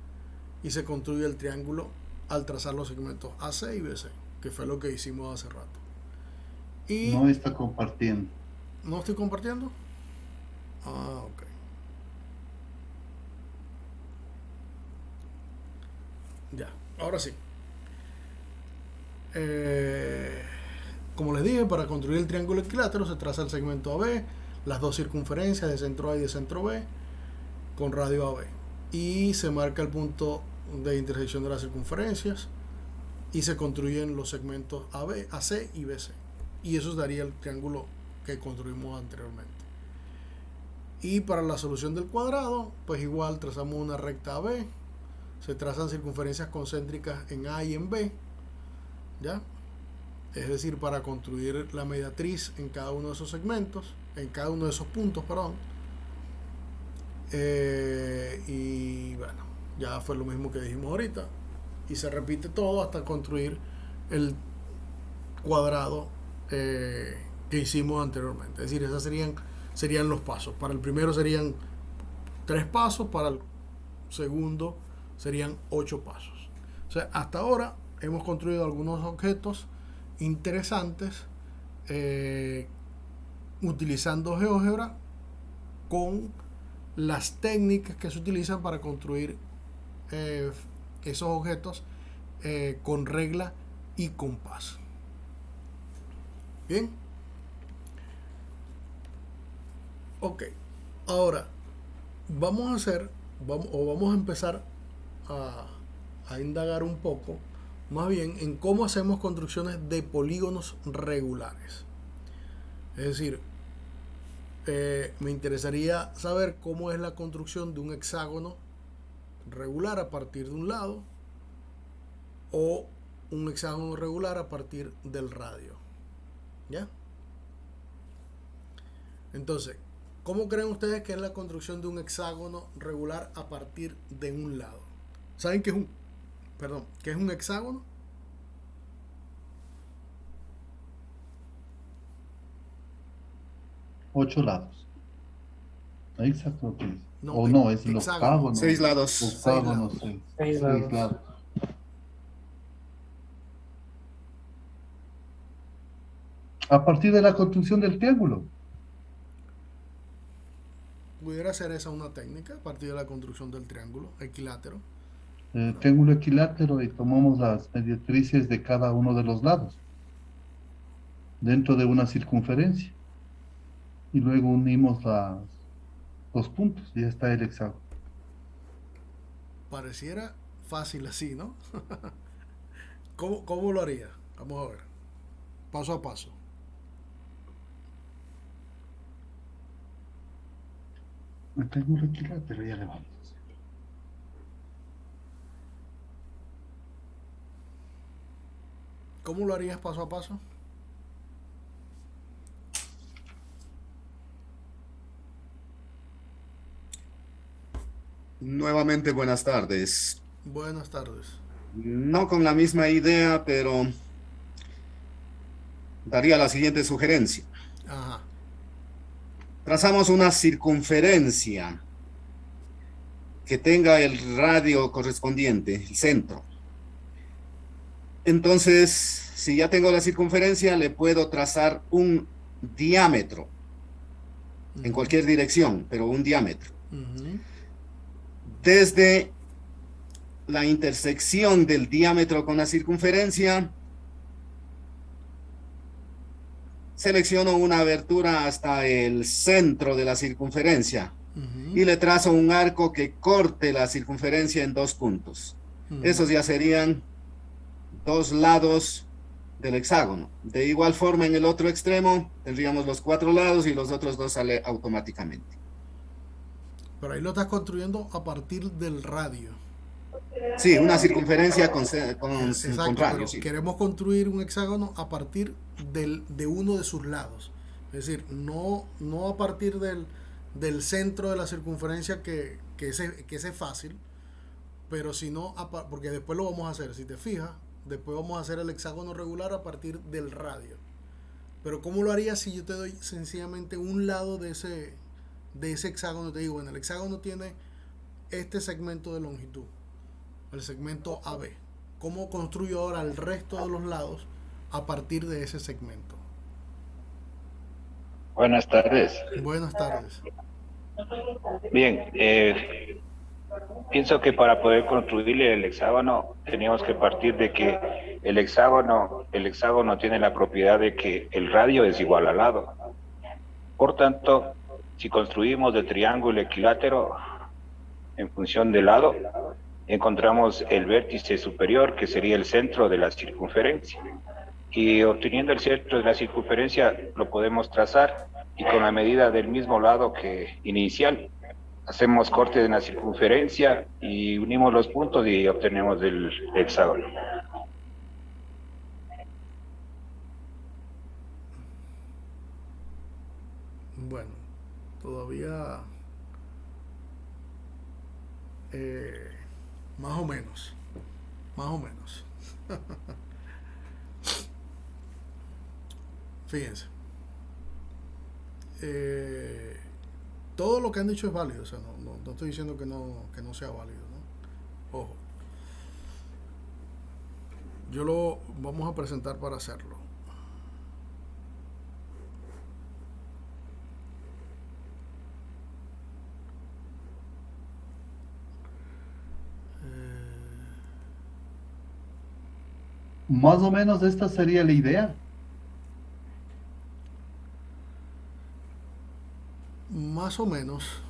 y se construye el triángulo al trazar los segmentos AC y BC. que fue lo que hicimos hace rato. Y No está compartiendo. ¿no estoy compartiendo? Ah, ok. Ya, ahora sí. Como les dije, para construir el triángulo equilátero se traza el segmento AB, las dos circunferencias de centro A y de centro B, con radio AB. Y se marca el punto de intersección de las circunferencias y se construyen los segmentos AB, AC y BC. Y eso daría el triángulo que construimos anteriormente. Y para la solución del cuadrado, pues igual trazamos una recta AB, se trazan circunferencias concéntricas en A y en B, ¿ya? Es decir, para construir la mediatriz en cada uno de esos segmentos, en cada uno de esos puntos, perdón. Y bueno, ya fue lo mismo que dijimos ahorita. Y se repite todo hasta construir el cuadrado que hicimos anteriormente. Es decir, esos serían los pasos. Para el primero serían 3 pasos, para el segundo serían 8 pasos. O sea, hasta ahora hemos construido algunos objetos interesantes utilizando GeoGebra con las técnicas que se utilizan para construir esos objetos con regla y compás. Bien. Ok. Ahora vamos a empezar a indagar un poco más bien en cómo hacemos construcciones de polígonos regulares. Es decir, me interesaría saber cómo es la construcción de un hexágono regular a partir de un lado o un hexágono regular a partir del radio. ¿Ya? Entonces, ¿cómo creen ustedes que es la construcción de un hexágono regular a partir de un lado? ¿Saben qué es un hexágono? Ocho lados. Exacto lo que dice. No, No, es el hexágono. octágono. 6 lados. Octágono, Seis seis lados. lados. A partir de la construcción del triángulo. Pudiera ser esa una técnica a partir de la construcción del triángulo equilátero. Triángulo equilátero y tomamos las mediatrices de cada uno de los lados dentro de una circunferencia y luego unimos los puntos y ya está el hexágono. Pareciera fácil así, ¿no? ¿Cómo lo haría? Vamos a ver. Paso a paso. El triángulo equilátero ya le vamos. ¿Cómo lo harías paso a paso? Nuevamente, buenas tardes. Buenas tardes. No con la misma idea, pero daría la siguiente sugerencia. Ajá. Trazamos una circunferencia que tenga el radio correspondiente, el centro. Entonces, si ya tengo la circunferencia, le puedo trazar un diámetro en cualquier dirección, pero un diámetro. Desde la intersección del diámetro con la circunferencia, selecciono una abertura hasta el centro de la circunferencia y le trazo un arco que corte la circunferencia en 2 puntos. Esos ya serían 2 lados del hexágono. De igual forma, en el otro extremo tendríamos los 4 lados y los otros 2 sale automáticamente. Pero ahí lo estás construyendo a partir del radio. Sí, una circunferencia con Exacto, radio. pero Sí. queremos construir un hexágono a partir de uno de sus lados. Es decir, no a partir del centro de la circunferencia, que ese es fácil, pero sino porque después lo vamos a hacer. Si te fijas, después vamos a hacer el hexágono regular a partir del radio. Pero ¿cómo lo harías si yo te doy sencillamente un lado de ese hexágono? Te digo, bueno, el hexágono tiene este segmento de longitud, el segmento AB. ¿Cómo construyo ahora el resto de los lados a partir de ese segmento? Buenas tardes. Buenas tardes. Bien, pienso que para poder construir el hexágono teníamos que partir de que el hexágono tiene la propiedad de que el radio es igual al lado. Por tanto, si construimos el triángulo equilátero en función del lado, encontramos el vértice superior, que sería el centro de la circunferencia. Y obteniendo el centro de la circunferencia lo podemos trazar, y con la medida del mismo lado que inicial hacemos corte de la circunferencia y unimos los puntos y obtenemos el hexágono. Bueno, todavía más o menos. Fíjense. Todo lo que han dicho es válido, o sea, no estoy diciendo que no sea válido, ¿no? Ojo. Yo lo vamos a presentar para hacerlo. Más o menos esta sería la idea. Más o menos.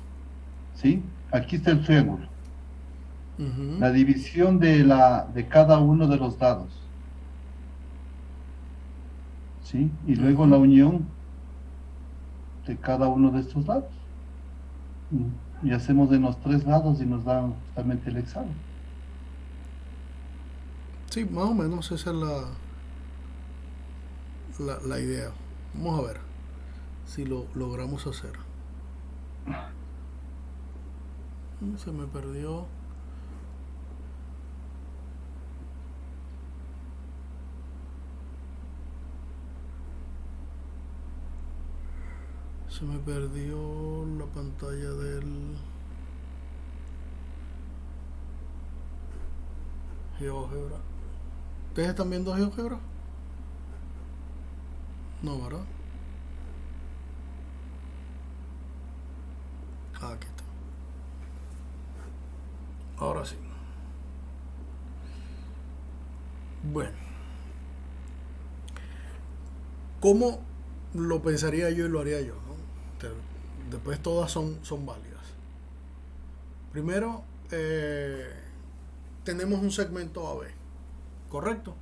¿Sí? Aquí está el triángulo. Uh-huh. La división de cada uno de los lados. ¿Sí? Y luego Uh-huh. la unión de cada uno de estos lados. Y hacemos de los 3 lados y nos dan justamente el hexágono. Sí, más o menos esa es la idea. Vamos a ver si lo logramos hacer. Se me perdió. Se me perdió la pantalla del GeoGebra. ¿Ustedes están viendo GeoGebra? No, ¿verdad? Aquí está. Ahora sí. Bueno. ¿Cómo lo pensaría yo y lo haría yo, ¿no? Después todas son válidas. Primero, tenemos un segmento AB, ¿correcto?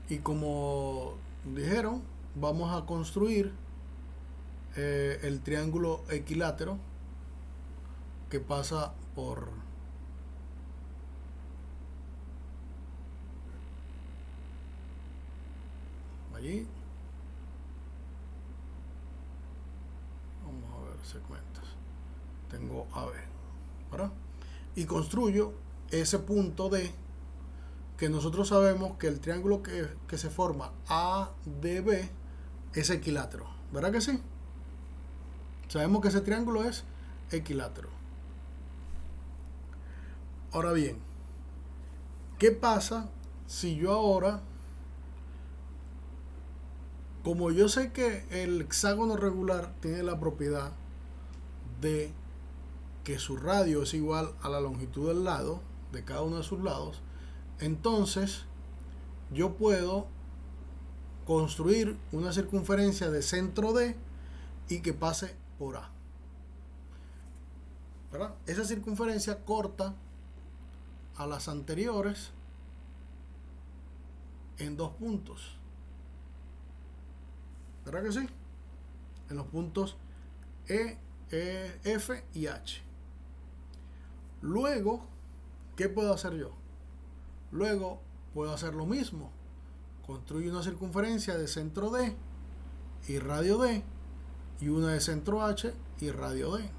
Y como dijeron, vamos a construir el triángulo equilátero que pasa por allí. Vamos a ver segmentos. Tengo AB, ¿verdad? Y construyo ese punto D, que nosotros sabemos que el triángulo que se forma ADB es equilátero, ¿verdad que sí? Sabemos que ese triángulo es equilátero. Ahora bien, ¿qué pasa si yo ahora, como yo sé que el hexágono regular tiene la propiedad de que su radio es igual a la longitud del lado, de cada uno de sus lados, entonces yo puedo construir una circunferencia de centro D y que pase por A, ¿verdad? Esa circunferencia corta a las anteriores en 2 puntos, ¿verdad que sí? En los puntos E, F y H. Luego, ¿qué puedo hacer yo? Luego puedo hacer lo mismo. Construyo una circunferencia de centro D y radio D, y una de centro H y radio D.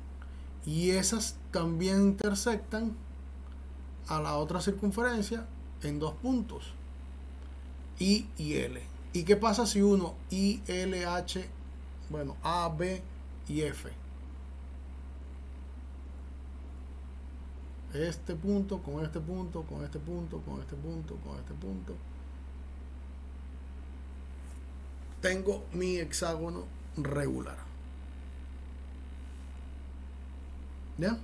Y esas también intersectan a la otra circunferencia en 2 puntos, I y L. ¿Y qué pasa si uno I, L, H, bueno, A, B y F? este punto, con este punto, con este punto, con este punto, con este punto. Tengo mi hexágono regular. ¿Ya?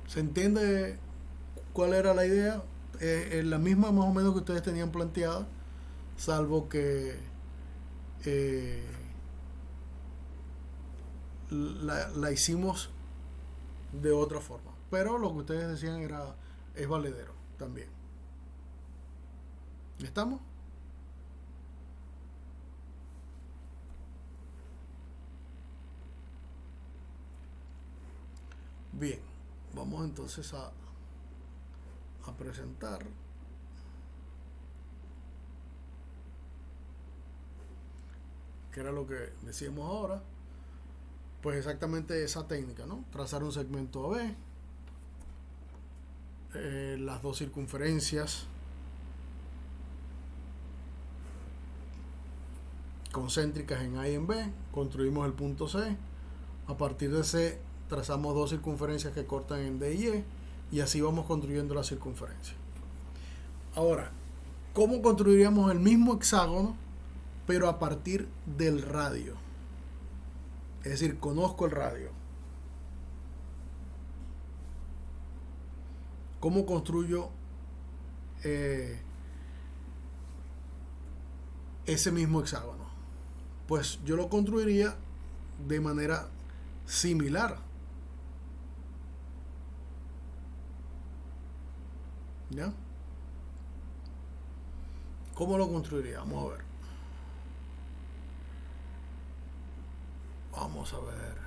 ¿Se entiende cuál era la idea? La misma más o menos que ustedes tenían planteada, salvo que la hicimos de otra forma. Pero lo que ustedes decían es valedero también. ¿Estamos? Bien, vamos entonces a presentar. Que era lo que decíamos ahora. Pues exactamente esa técnica, ¿no? Trazar un segmento AB, las dos circunferencias concéntricas en A y en B, construimos el punto C, a partir de C trazamos dos circunferencias que cortan en D y E, y así vamos construyendo la circunferencia. Ahora, ¿cómo construiríamos el mismo hexágono, pero a partir del radio? Es decir, conozco el radio. ¿Cómo construyo ese mismo hexágono? Pues yo lo construiría de manera similar. ¿Ya? ¿Cómo lo construiría? Vamos a ver. Vamos a ver.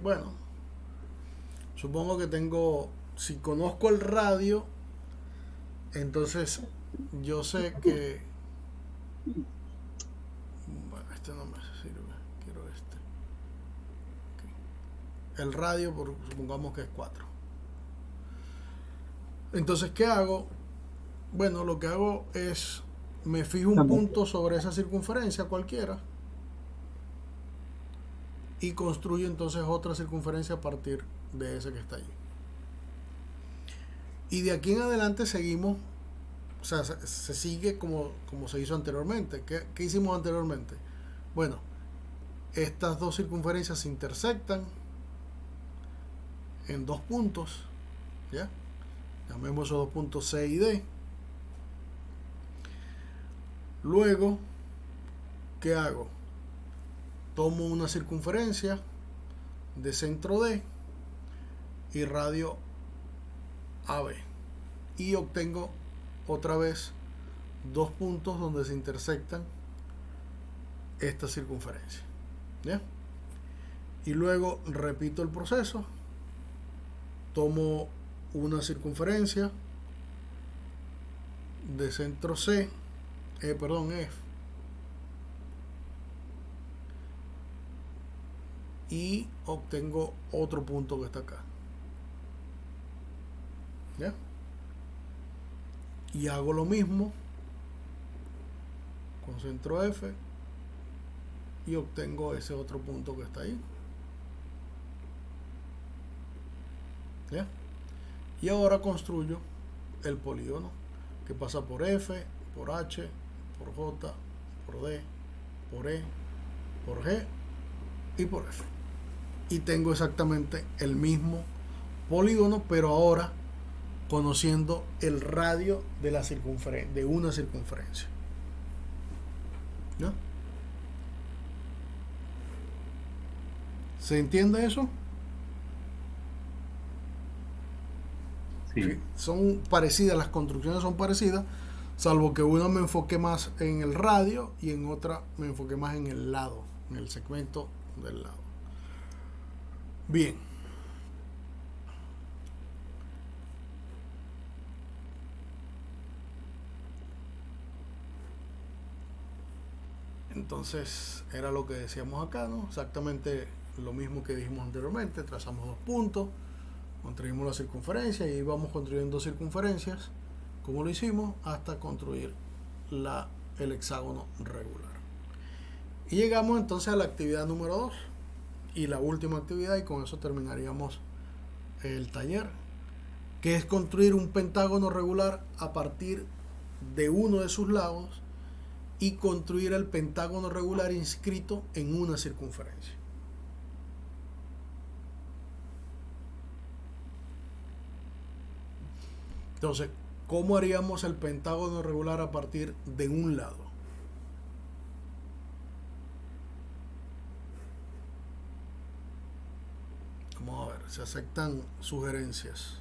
Bueno, supongo que tengo, si conozco el radio, entonces yo sé que, bueno, este no me sirve, quiero este. Okay. El radio, supongamos que es 4. Entonces, ¿qué hago? Bueno, lo que hago es, me fijo un punto sobre esa circunferencia cualquiera y construyo entonces otra circunferencia a partir de ese que está allí. Y de aquí en adelante seguimos, o sea, se sigue como se hizo anteriormente. ¿Qué hicimos anteriormente? Bueno, estas dos circunferencias se intersectan en dos puntos, ¿ya? Llamemos esos dos puntos C y D. Luego, ¿qué hago? Tomo una circunferencia de centro D y radio AB y obtengo otra vez dos puntos donde se intersectan esta circunferencia, ¿ya? Y luego repito el proceso, tomo una circunferencia de centro C, F, y obtengo otro punto que está acá, ¿ya? Y hago lo mismo con centro F y obtengo ese otro punto que está ahí, ¿ya? Y ahora construyo el polígono que pasa por F, por H, por J, por D, por E, por G y por F. Y tengo exactamente el mismo polígono, pero ahora conociendo el radio de la circunferencia, de una circunferencia, ¿no? ¿Se entiende eso? Sí. Son parecidas, las construcciones son parecidas, salvo que una me enfoque más en el radio y en otra me enfoque más en el lado, en el segmento del lado. Bien. Entonces era lo que decíamos acá, ¿no? Exactamente lo mismo que dijimos anteriormente. Trazamos dos puntos, Construimos la circunferencia y vamos construyendo circunferencias, como lo hicimos, hasta construir el hexágono regular. Y llegamos entonces a la actividad número 2 y la última actividad, y con eso terminaríamos el taller, que es construir un pentágono regular a partir de uno de sus lados y construir el pentágono regular inscrito en una circunferencia. Entonces, ¿cómo haríamos el pentágono regular a partir de un lado? Vamos a ver, se aceptan sugerencias.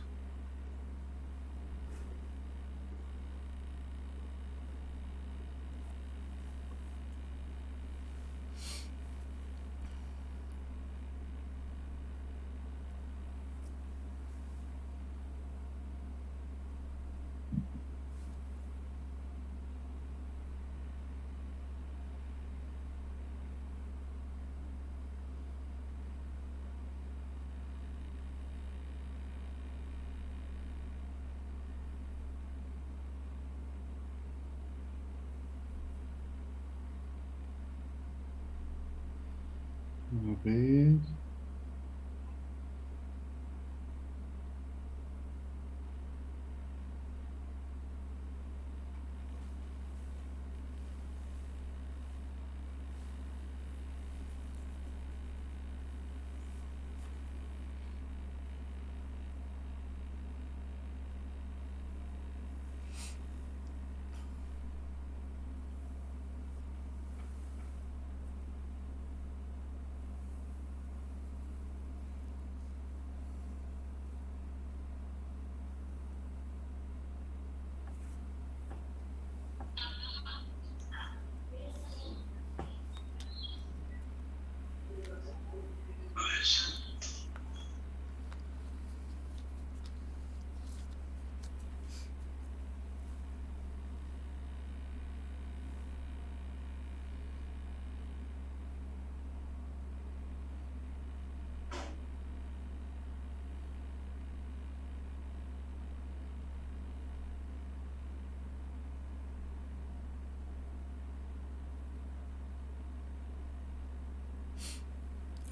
A ver.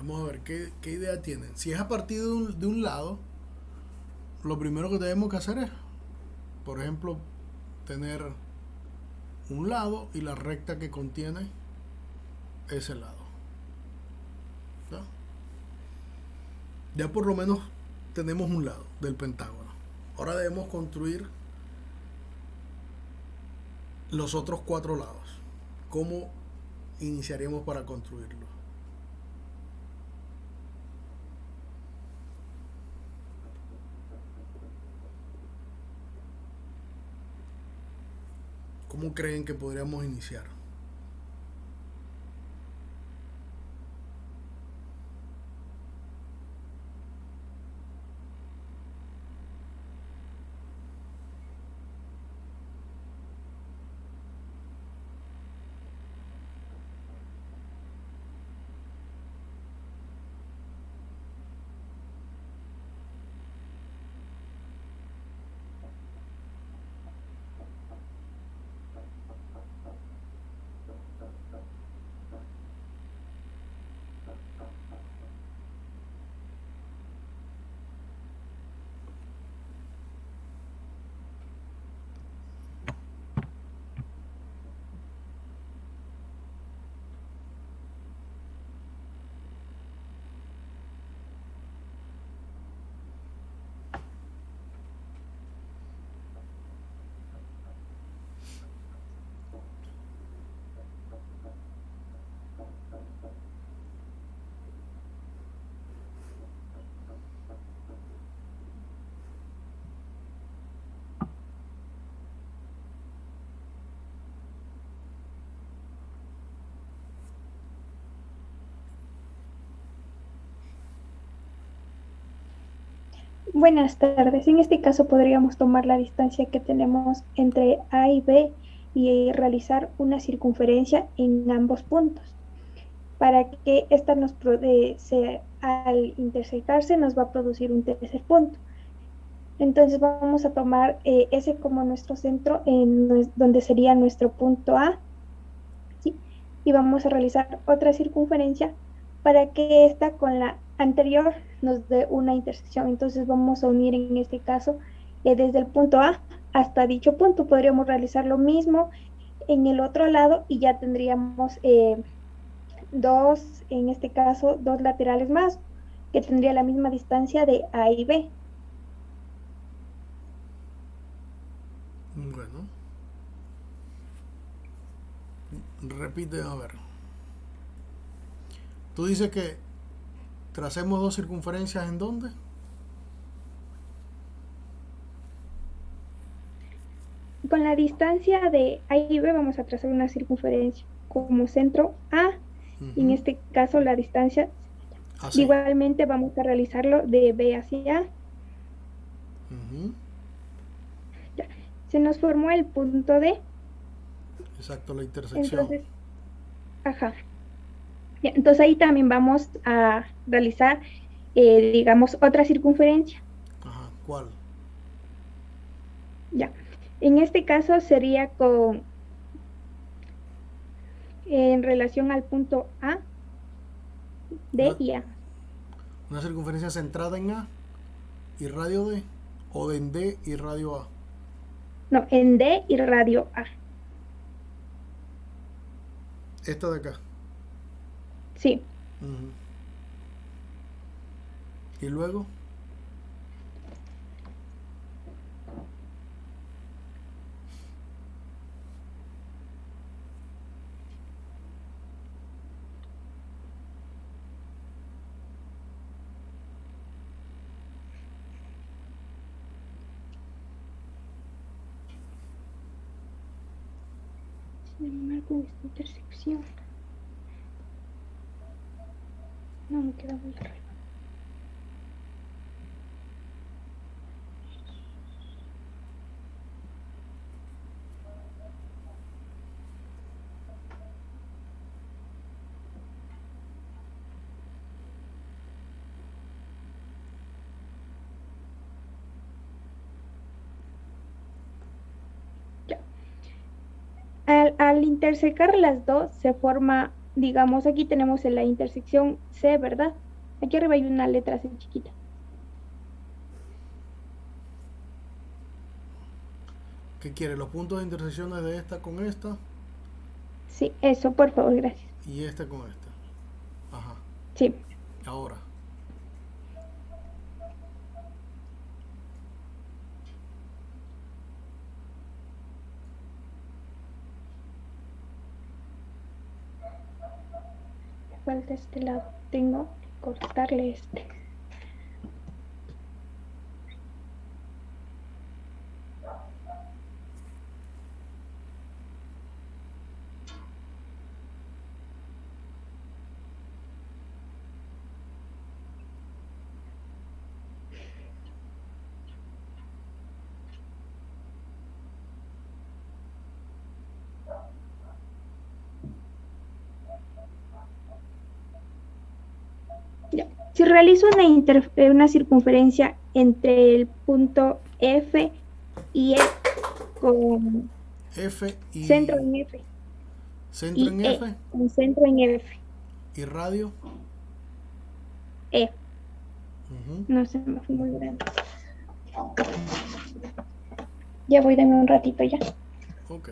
Vamos a ver qué idea tienen. Si es a partir de un lado, lo primero que tenemos que hacer es, por ejemplo, tener un lado y la recta que contiene ese lado. ¿No? Ya por lo menos tenemos un lado del pentágono. Ahora debemos construir los otros 4 lados. ¿Cómo iniciaríamos para construirlo? ¿Cómo creen que podríamos iniciar? Buenas tardes. En este caso podríamos tomar la distancia que tenemos entre A y B y realizar una circunferencia en ambos puntos. para que esta al intersectarse nos va a producir un tercer punto. Entonces vamos a tomar ese como nuestro centro, donde sería nuestro punto A, ¿sí? Y vamos a realizar otra circunferencia para que esta con la anterior nos dé una intersección. Entonces vamos a unir en este caso desde el punto A hasta dicho punto. Podríamos realizar lo mismo en el otro lado y ya tendríamos en este caso, dos laterales más, que tendría la misma distancia de A y B. Bueno, repite, a ver. Tú dices que tracemos dos circunferencias ¿en dónde? Con la distancia de A y B vamos a trazar una circunferencia como centro A, y en este caso la distancia, Así. igualmente vamos a realizarlo de B hacia A. Ya. Se nos formó el punto D. Exacto, la intersección. Entonces, ajá. Ya, entonces ahí también vamos a realizar, digamos, otra circunferencia. Ajá, ¿cuál? Ya. En este caso sería en relación al punto A, D y A. Una circunferencia centrada en A y radio D, o en D y radio A. No, en D y radio A. Esta de acá. Sí. Y luego. Sin embargo, esta intersección no me queda muy arriba. Ya. Al intersecar las dos se forma, digamos, aquí tenemos en la intersección C, ¿verdad? Aquí arriba hay una letra C chiquita. ¿Qué quiere? ¿Los puntos de intersecciones de esta con esta? Sí, eso, por favor, gracias. Y esta con esta. Ajá. Sí. Ahora. Me falta este lado. Tengo que cortarle este. Ya. Si realizo una circunferencia entre el punto F y E con F y centro en F. centro y en E, F. con centro en F. Y radio. E. No sé, me fui muy grande. Ya voy, dame un ratito ya. Ok.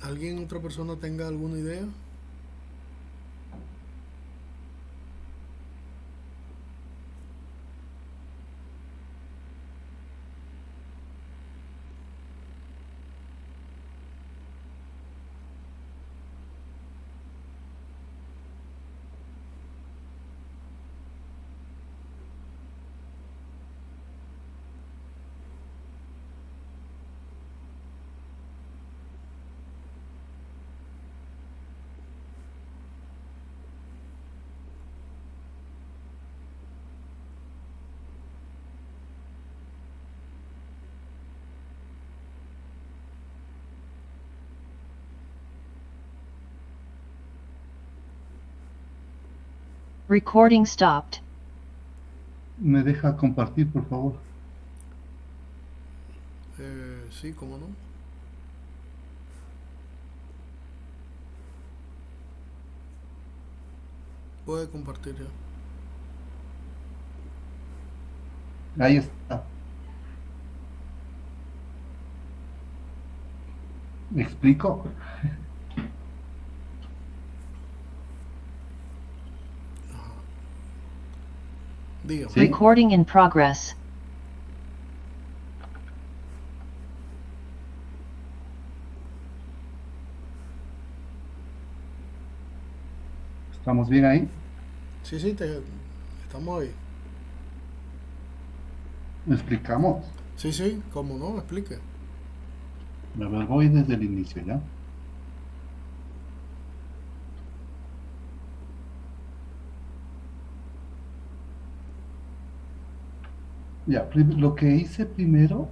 ¿Alguien, otra persona tenga alguna idea? Recording stopped. ¿Me deja compartir, por favor? Sí, cómo no. Puede compartir ya. Ahí está. ¿Me explico? Dígame. Sí. Recording in progress. ¿Estamos bien ahí? Sí, sí, estamos ahí. ¿Me explicamos? Sí, sí, cómo no, explique. A ver, voy desde el inicio, ¿ya? Ya, lo que hice primero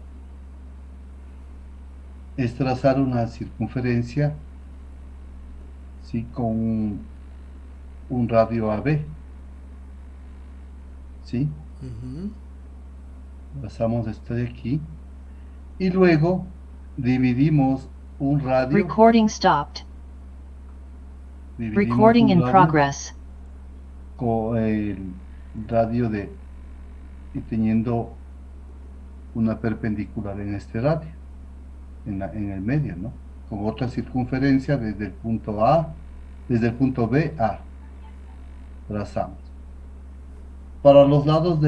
es trazar una circunferencia, ¿sí? Con un radio AB, ¿sí? Ujú. Trazamos esto de aquí. Y luego dividimos un radio. Recording stopped. Dividimos Recording un in radio progress. con el radio y teniendo una perpendicular en este radio, en el medio, ¿no? Con otra circunferencia desde el punto A, desde el punto B a trazamos. Para los lados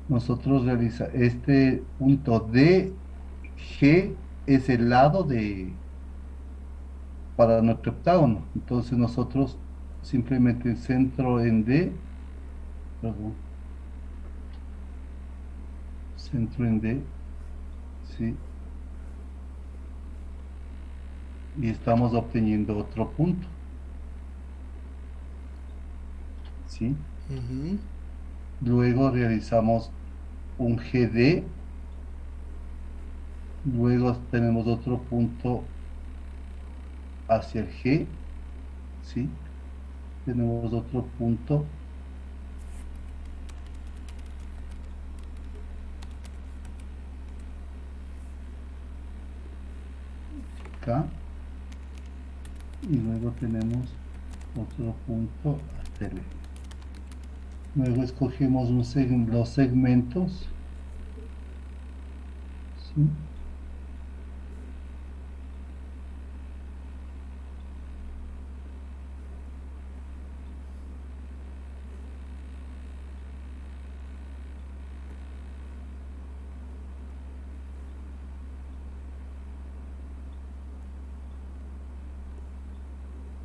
nosotros realizamos este punto D, G es el lado para nuestro octágono. Entonces nosotros simplemente centro en D, perdón, centro en D, ¿sí? Y estamos obteniendo otro punto, ¿sí? Ujú. Luego realizamos un GD, luego tenemos otro punto hacia el G, ¿sí? Tenemos otro punto acá y luego tenemos otro punto hasta el E. Luego escogemos los segmentos, ¿sí?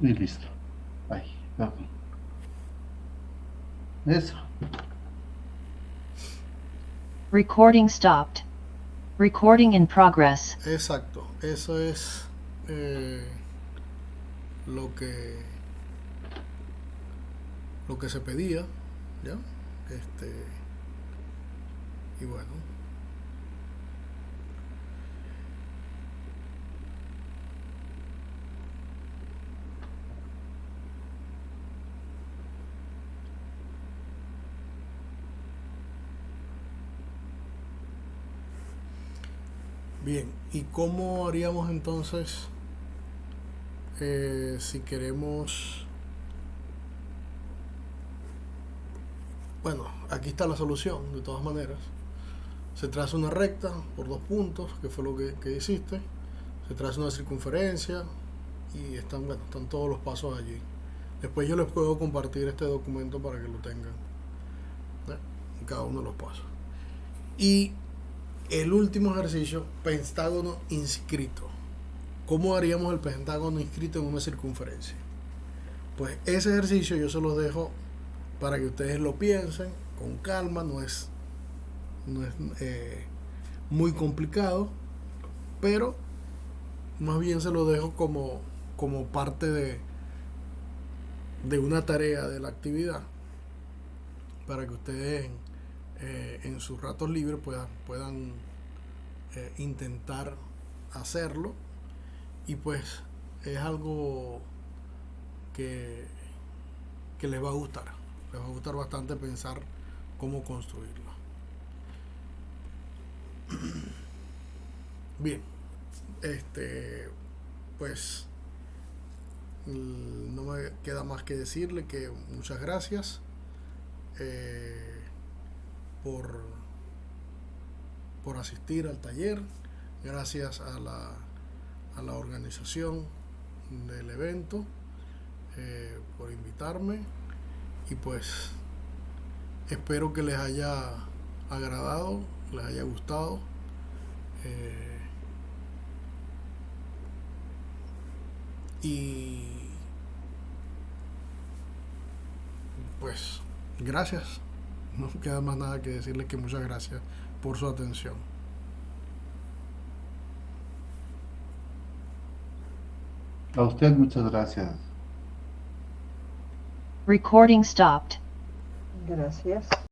Y listo. Ahí, perdón. Eso. Recording stopped. Recording in progress. Exacto, eso es lo que se pedía, ¿ya? Y bueno. Bien, ¿y cómo haríamos entonces si queremos? Bueno, aquí está la solución, de todas maneras. Se traza una recta por 2 puntos, que fue lo que hiciste. Se traza una circunferencia y están todos los pasos allí. Después yo les puedo compartir este documento para que lo tengan, en cada uno de los pasos. Y el último ejercicio, pentágono inscrito. ¿Cómo haríamos el pentágono inscrito en una circunferencia? Pues ese ejercicio yo se los dejo para que ustedes lo piensen con calma. No es muy complicado, pero más bien se lo dejo como parte de una tarea de la actividad, para que ustedes en sus ratos libres puedan intentar hacerlo. Y pues es algo que les va a gustar. Les va a gustar bastante pensar cómo construirlo. Bien, pues no me queda más que decirle que muchas gracias por asistir al taller. Gracias a la organización del evento por invitarme, y pues espero que les haya agradado, les haya gustado. Y pues gracias. No queda más nada que decirles que muchas gracias por su atención. A usted muchas gracias. Recording stopped. Gracias.